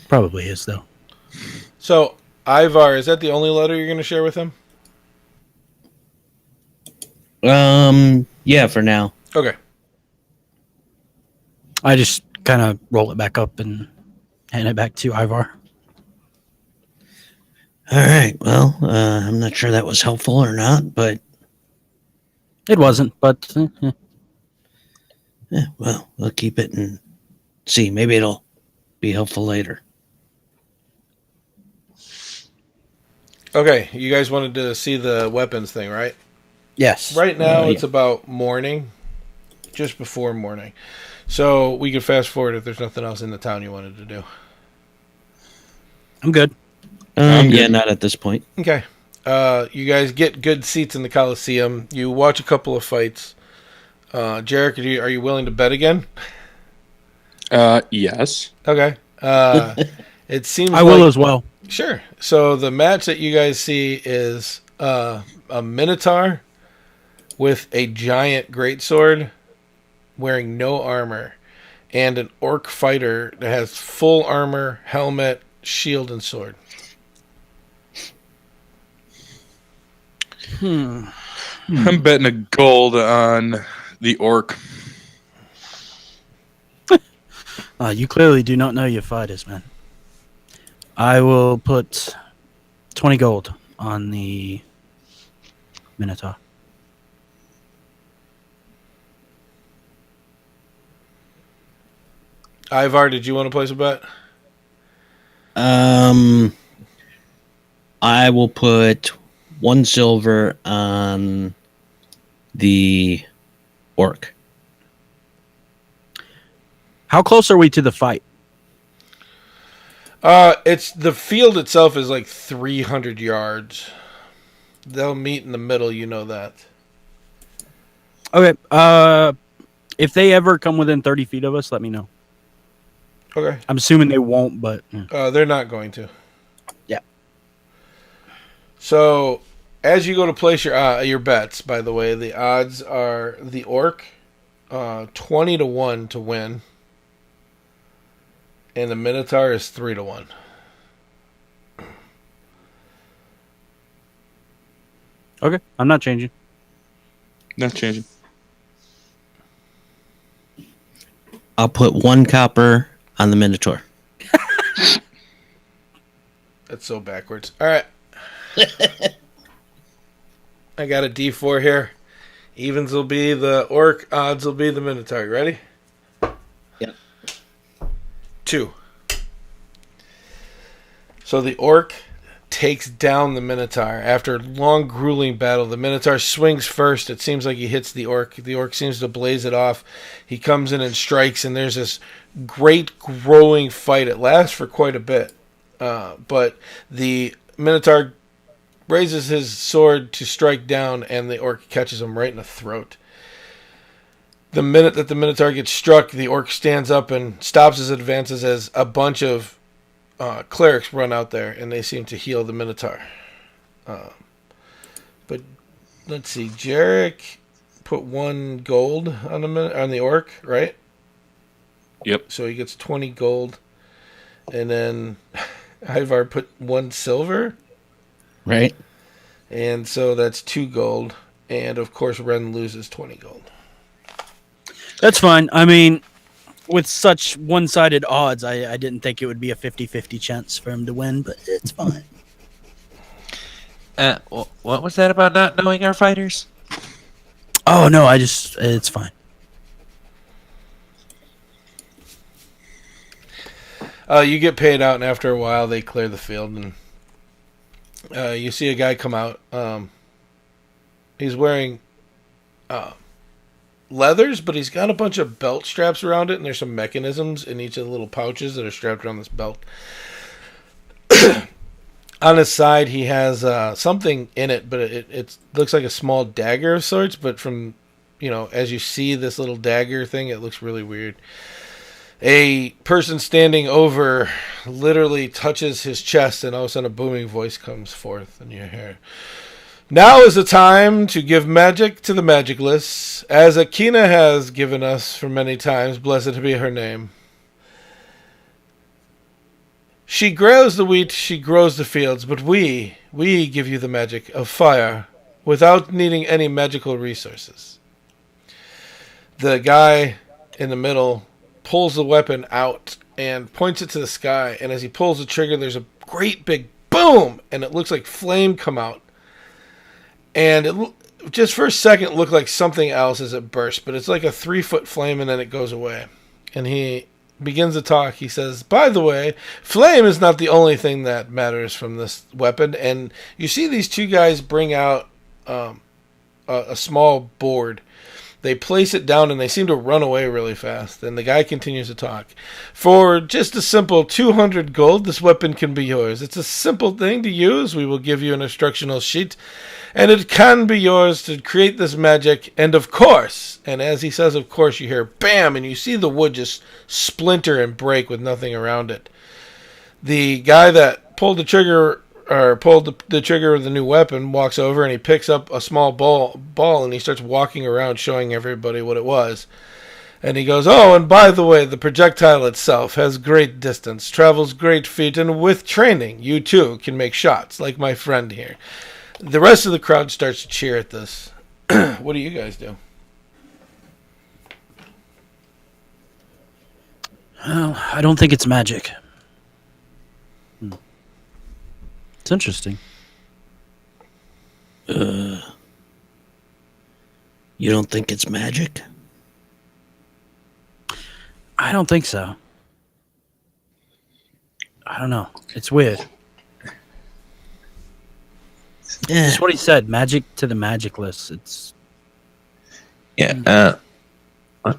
Probably is, though. So, Ivar, is that the only letter you're going to share with him? Yeah, for now. Okay. I just kind of roll it back up and hand it back to Ivar. All right, well, I'm not sure that was helpful or not, but... It wasn't, but... Yeah, well, we'll keep it and see. Maybe it'll be helpful later. Okay, you guys wanted to see the weapons thing, right? Yes. Right now, it's about morning, just before morning. So we could fast forward if there's nothing else in the town you wanted to do. I'm good. Yeah, not at this point. Okay. You guys get good seats in the Coliseum. You watch a couple of fights. Jarek, are you willing to bet again? Yes. Okay. It seems I will as well. Sure. So the match that you guys see is a Minotaur with a giant greatsword wearing no armor and an orc fighter that has full armor, helmet, shield, and sword. I'm betting a gold on the orc. You clearly do not know your fighters, man. I will put 20 gold on the Minotaur. Ivar, did you want to place a bet? I will put 1 silver on the orc. How close are we to the fight? It's the field itself is like 300 yards. They'll meet in the middle, you know that. Okay. If they ever come within 30 feet of us, let me know. Okay. I'm assuming they won't, but They're not going to. Yeah. So, as you go to place your bets, by the way, the odds are the orc 20-1 to win, and the minotaur is 3-1. okay, I'm not changing. Not changing. I'll put 1 copper on the Minotaur. That's so backwards. All right. I got a D4 here. Evens will be the orc, odds will be the minotaur. You ready? Yep. 2. So the orc takes down the minotaur. After a long, grueling battle, the minotaur swings first. It seems like he hits the orc. The orc seems to blaze it off. He comes in and strikes, and there's this great, growing fight. It lasts for quite a bit. But the minotaur raises his sword to strike down, and the orc catches him right in the throat. The minute that the minotaur gets struck, the orc stands up and stops his advances as a bunch of clerics run out there, and they seem to heal the minotaur. But let's see, Jarek put 1 gold on the orc, right? Yep. So he gets 20 gold, and then Ivar put 1 silver. Right? And so that's 2 gold. And of course, Ren loses 20 gold. That's fine. I mean, with such one-sided odds, I didn't think it would be a 50-50 chance for him to win, but it's fine. What was that about not knowing our fighters? Oh, no, it's fine. You get paid out, and after a while, they clear the field, and you see a guy come out. He's wearing leathers, but he's got a bunch of belt straps around it, and there's some mechanisms in each of the little pouches that are strapped around this belt. On his side, he has something in it, but it looks like a small dagger of sorts, but from, as you see this little dagger thing, it looks really weird. A person standing over literally touches his chest, and all of a sudden a booming voice comes forth, and you hear, "Now is the time to give magic to the magicless, as Akina has given us for many times, blessed be her name. She grows the wheat, she grows the fields, but we give you the magic of fire, without needing any magical resources." The guy in the middle pulls the weapon out and points it to the sky, and as he pulls the trigger, there's a great big boom, and it looks like flame come out. And it just for a second looked like something else as it burst, but it's like a 3-foot flame, and then it goes away. And he begins to talk. He says, "By the way, flame is not the only thing that matters from this weapon." And you see these 2 guys bring out a small board. They place it down, and they seem to run away really fast. And the guy continues to talk. "For just a simple 200 gold, this weapon can be yours. It's a simple thing to use. We will give you an instructional sheet, and it can be yours to create this magic. And of course," and as he says of course, you hear bam, and you see the wood just splinter and break with nothing around it. The guy that pulled the trigger of the new weapon walks over, and he picks up a small ball, and he starts walking around showing everybody what it was. And he goes, "Oh, and by the way, the projectile itself has great distance, travels great feet, and with training, you too can make shots, like my friend here." The rest of the crowd starts to cheer at this. What do you guys do? Well, I don't think it's magic. It's interesting. You don't think it's magic? I don't think so. I don't know. It's weird. That's what he said. Magic to the magicless. It's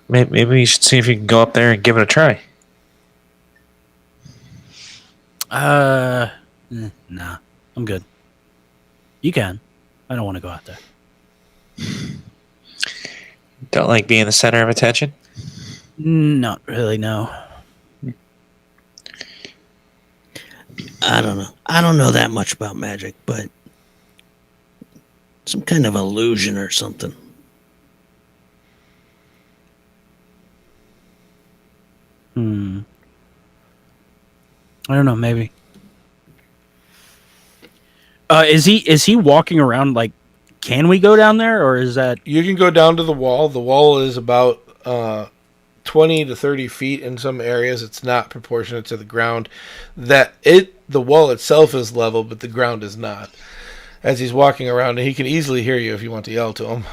Maybe you should see if you can go up there and give it a try. Nah. I'm good. You can. I don't want to go out there. Don't like being the center of attention? Not really, no. I don't know. I don't know that much about magic, but some kind of illusion or something. I don't know. Maybe. Is he walking around like? Can we go down there, or is that? You can go down to the wall. The wall is about 20 to 30 feet in some areas. It's not proportionate to the ground. The wall itself is level, but the ground is not. As he's walking around, and he can easily hear you if you want to yell to him.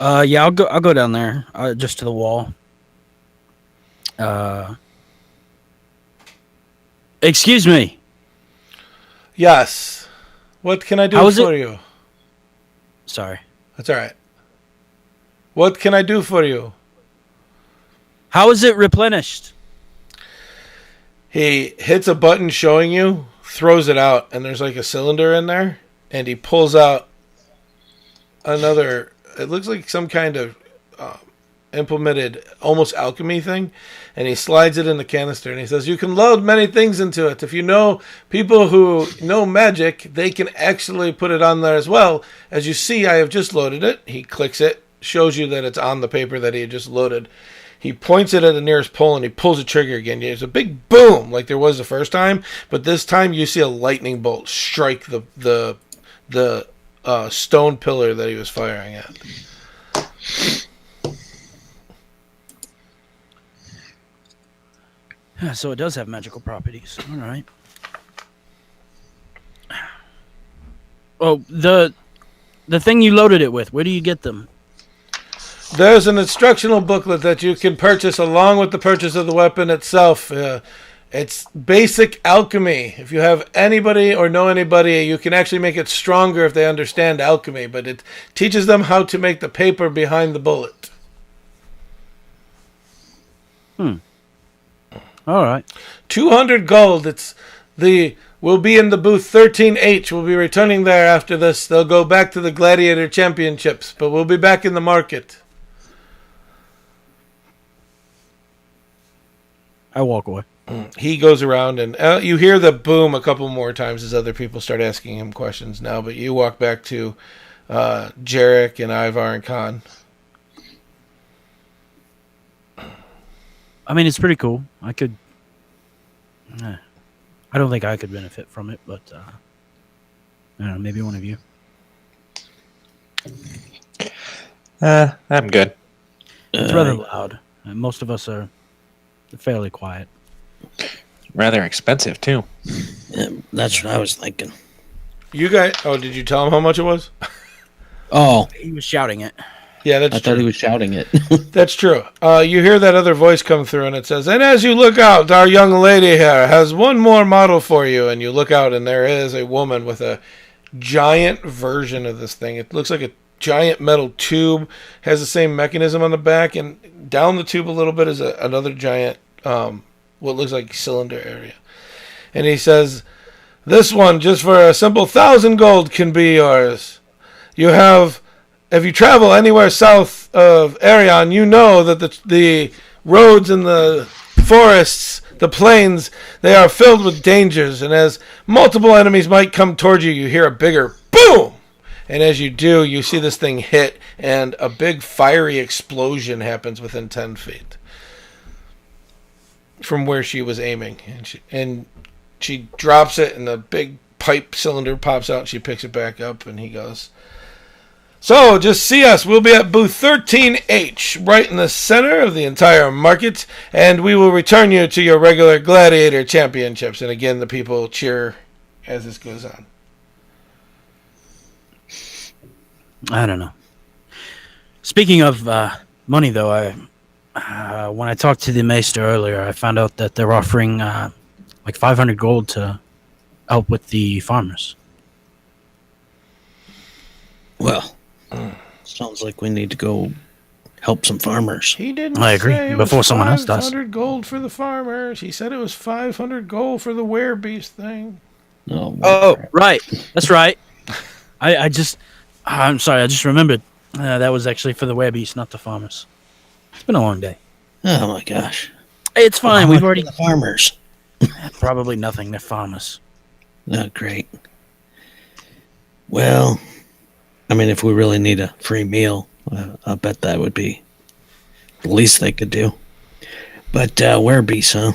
Yeah, I'll go down there, just to the wall. Excuse me. Yes. What can I do for you? Sorry. That's all right. What can I do for you? How is it replenished? He hits a button showing you, throws it out, and there's like a cylinder in there, and he pulls out another. It looks like some kind of implemented almost alchemy thing, and he slides it in the canister, and he says, you can load many things into it. If you know people who know magic, they can actually put it on there as well. As you see, I have just loaded it. He clicks it, shows you that it's on the paper that he had just loaded. He points it at the nearest pole, and he pulls the trigger again. There's a big boom like there was the first time, but this time you see a lightning bolt strike the stone pillar that he was firing at. Yeah, so it does have magical properties. All right. Oh, the thing you loaded it with, where do you get them? There's an instructional booklet that you can purchase along with the purchase of the weapon itself. It's basic alchemy. If you have anybody or know anybody, you can actually make it stronger if they understand alchemy, but it teaches them how to make the paper behind the bullet. All right. 200 gold. We'll be in the booth 13H. We'll be returning there after this. They'll go back to the Gladiator Championships, but we'll be back in the market. I walk away. He goes around, and you hear the boom a couple more times as other people start asking him questions now, but you walk back to Jarek and Ivar and Khan. I mean, it's pretty cool. I don't think I could benefit from it, but I don't know, maybe one of you. I'm good. It's rather loud. Most of us are fairly quiet. Rather expensive, too. Yeah, that's what I was thinking. You guys... Oh, did you tell him how much it was? Oh. He was shouting it. Yeah, that's I true. thought he was shouting it. That's true. You hear that other voice come through, and it says, and as you look out, our young lady here has one more model for you. And you look out, and there is a woman with a giant version of this thing. It looks like a giant metal tube, has the same mechanism on the back, and down the tube a little bit is another giant, what looks like cylinder area. And he says, this one, just for a simple 1,000 gold, can be yours. If you travel anywhere south of Arion, you know that the roads and the forests, the plains, they are filled with dangers. And as multiple enemies might come towards you, you hear a bigger boom. And as you do, you see this thing hit, and a big fiery explosion happens within 10 feet from where she was aiming. And she drops it, and the big pipe cylinder pops out. She picks it back up, and he goes... So, just see us. We'll be at booth 13H, right in the center of the entire market, and we will return you to your regular Gladiator Championships. And again, the people cheer as this goes on. I don't know. Speaking of money, though, when I talked to the Maester earlier, I found out that they're offering like 500 gold to help with the farmers. Well, sounds like we need to go help some farmers. He didn't I agree, say it before was someone else does. 500 gold for the farmers. He said it was 500 gold for the werebeast thing. Oh, right. That's right. I'm sorry, I just remembered. That was actually for the werebeast, not the farmers. It's been a long day. Oh my gosh. It's fine. How We've much already for the farmers. probably nothing. They're farmers. Oh, great. Well, I mean, if we really need a free meal, I bet that would be the least they could do. But werebeast, huh?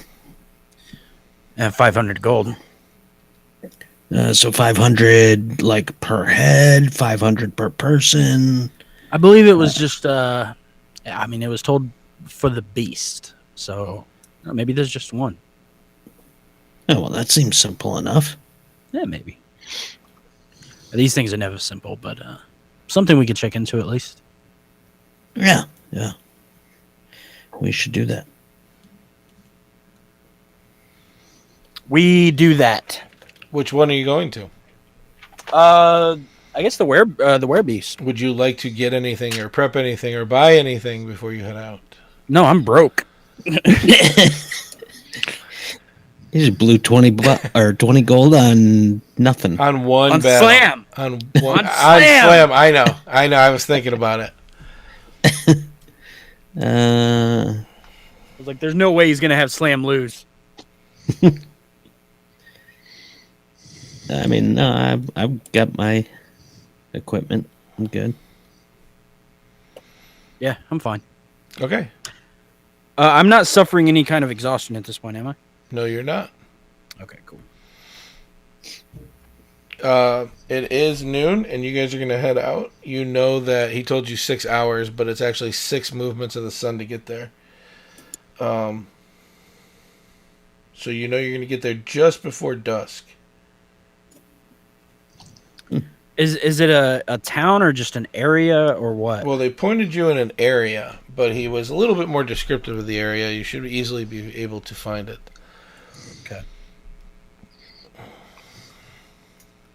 And 500 gold. So 500 like per head, 500 per person. I believe it was just. I mean, it was told for the beast. So maybe there's just one. Oh well, that seems simple enough. Yeah, maybe. These things are never simple, but something we could check into at least. Yeah. We should do that. We do that. Which one are you going to? I guess the werebeast. Would you like to get anything or prep anything or buy anything before you head out? No, I'm broke. He just blew 20 gold on nothing. On one On battle. Slam. On one. On On Slam. Slam. I know. I was thinking about it. I was like, there's no way he's gonna have Slam lose. I mean, no, I've got my equipment. I'm good. Yeah, I'm fine. Okay. I'm not suffering any kind of exhaustion at this point, am I? No, you're not. Okay, cool. It is noon, and you guys are going to head out. You know that he told you 6 hours, but it's actually 6 movements of the sun to get there. So you know you're going to get there just before dusk. Is it a town or just an area or what? Well, they pointed you in an area, but he was a little bit more descriptive of the area. You should easily be able to find it. Okay.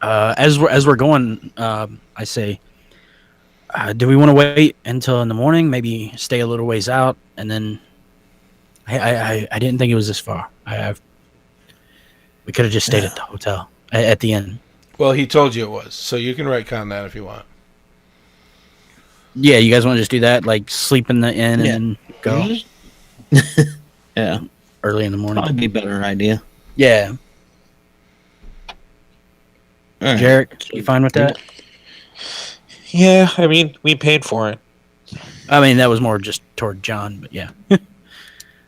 As we're going, I say, do we want to wait until in the morning? Maybe stay a little ways out, and then I didn't think it was this far. We could have just stayed at the hotel at the inn. Well, he told you it was, so you can retcon that if you want. Yeah, you guys want to just do that, like sleep in the inn and then go Yeah, early in the morning. probably be a better idea. Yeah, All right. Jarek, you fine with that? Yeah, I mean, we paid for it. I mean, that was more just toward John, but yeah.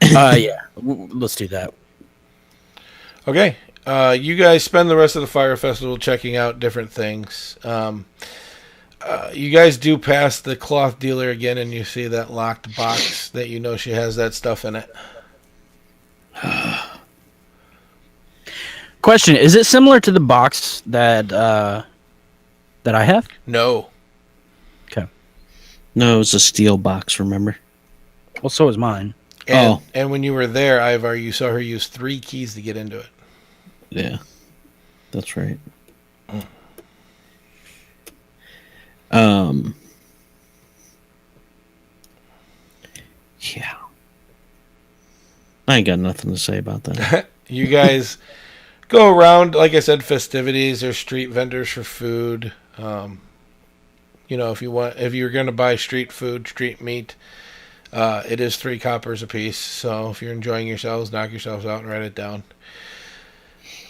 Yeah, let's do that. Okay. You guys spend the rest of the Fire Festival checking out different things. You guys do pass the cloth dealer again, and you see that locked box that you know she has that stuff in it. Question: is it similar to the box that I have? No. Okay. No, it was a steel box, remember? Well, so is mine. And when you were there, Ivar, you saw her use 3 keys to get into it. Yeah, that's right. Yeah. I ain't got nothing to say about that. You guys go around, like I said, festivities. There's street vendors for food. You know, if you're going to buy street food, street meat, it is 3 coppers a piece. So if you're enjoying yourselves, knock yourselves out and write it down.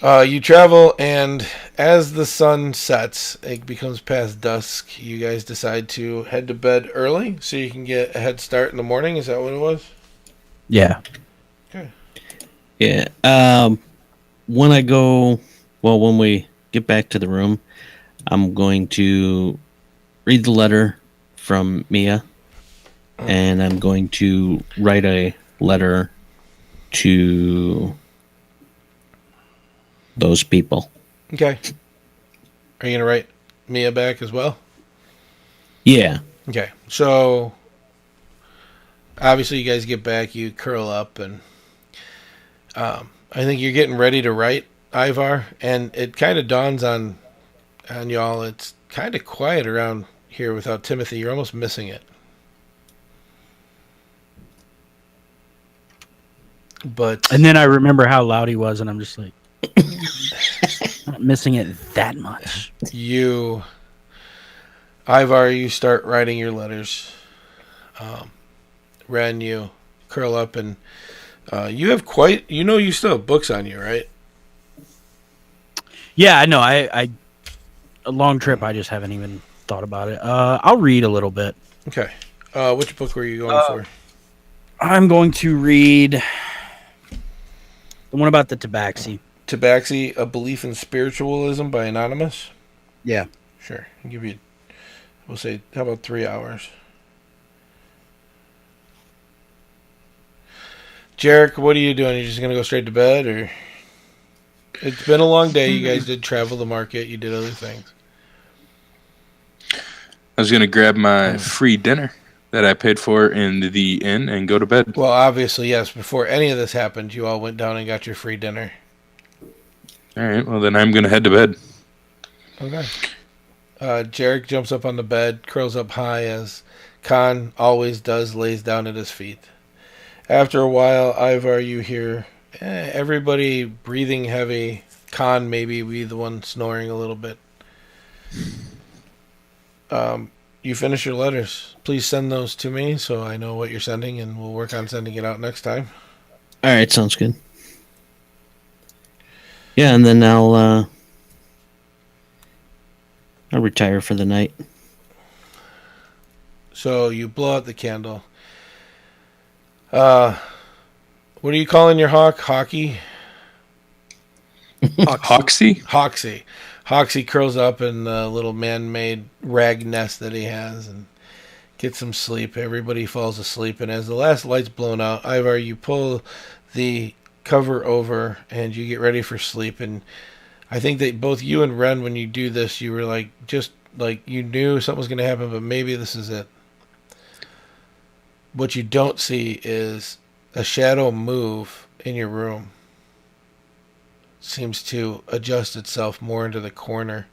You travel, and as the sun sets, it becomes past dusk. You guys decide to head to bed early so you can get a head start in the morning. Is that what it was? Yeah. Okay. Yeah. When we get back to the room, I'm going to read the letter from Mia, and I'm going to write a letter to those people. Okay. Are you going to write Mia back as well? Yeah. Okay. So, obviously you guys get back, you curl up, and I think you're getting ready to write, Ivar, and it kind of dawns on y'all, it's kind of quiet around here without Timothy. You're almost missing it. And then I remember how loud he was, and I'm just like, not missing it that much. Ivar, you start writing your letters. Ren, you curl up, and you have quite. You still have books on you, right? Yeah, I know. I a long trip. I just haven't even thought about it. I'll read a little bit. Okay. Which book were you going for? I'm going to read the one about the tabaxi. Tabaxi, A Belief in Spiritualism by Anonymous? Yeah. Sure. I'll give you, we'll say, how about 3 hours? Jarek, what are you doing? Are you just going to go straight to bed? Or it's been a long day. You guys did travel the market. You did other things. I was going to grab my free dinner that I paid for in the inn and go to bed. Well, obviously, yes. Before any of this happened, you all went down and got your free dinner. All right. Well, then I'm going to head to bed. Okay. Jarek jumps up on the bed, curls up high as Khan always does, lays down at his feet. After a while, Ivar, you hear everybody breathing heavy. Khan maybe be the one snoring a little bit. You finish your letters. Please send those to me so I know what you're sending, and we'll work on sending it out next time. All right, sounds good. Yeah, and then I'll retire for the night. So you blow out the candle. What are you calling your hawk? Hockey? Hoxie? Hoxie. Hoxie curls up in the little man-made rag nest that he has and gets some sleep. Everybody falls asleep, and as the last light's blown out, Ivar, you pull the cover over and you get ready for sleep. And I think that both you and Ren, when you do this, you were just like you knew something was going to happen, but maybe this is it. What you don't see is a shadow move in your room. Seems to adjust itself more into the corner.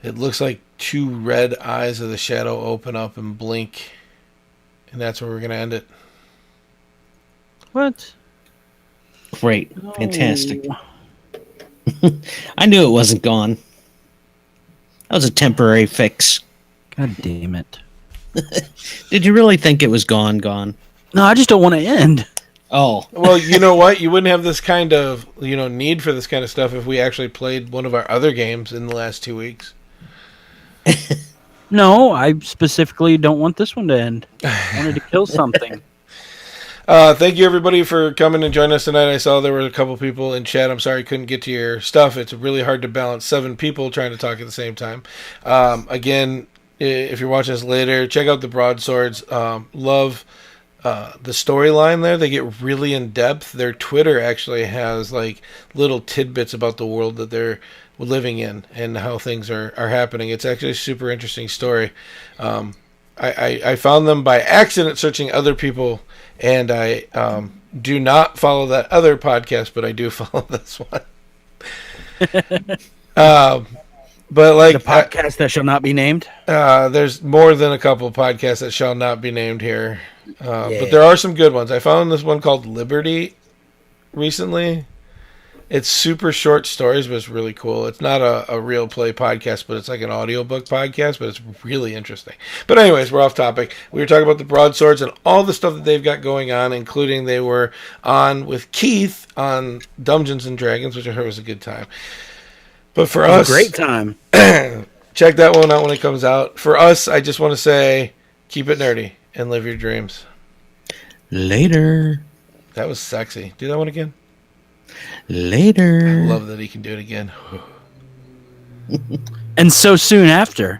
It looks like two red eyes of the shadow open up and blink. And that's where we're going to end it. What? Great. Fantastic. I knew it wasn't gone. That was a temporary fix. God damn it. Did you really think it was gone? No, I just don't want to end. Oh. Well, you know what? You wouldn't have this kind of, need for this kind of stuff if we actually played one of our other games in the last 2 weeks. No, I specifically don't want this one to end. I wanted to kill something. Thank you, everybody, for coming and joining us tonight. I saw there were a couple people in chat. I'm sorry I couldn't get to your stuff. It's really hard to balance 7 people trying to talk at the same time. Again, if you're watching this later, check out the Broadswords. Love the storyline there. They get really in depth. Their Twitter actually has little tidbits about the world that they're living in and how things are happening. It's actually a super interesting story. I found them by accident searching other people, and I do not follow that other podcast, but I do follow this one. But the podcast that shall not be named. There's more than a couple podcasts that shall not be named here. But there are some good ones. I found this one called Liberty recently. It's super short stories, but it's really cool. It's not a real play podcast, but it's like an audiobook podcast, but it's really interesting. But anyways, we're off topic. We were talking about the Broadswords and all the stuff that they've got going on, including they were on with Keith on Dungeons and Dragons, which I heard was a good time. But for us, great time. Check that one out when it comes out. For us, I just want to say, keep it nerdy and live your dreams. Later. That was sexy. Do that one again. Later. I love that he can do it again. And so soon after.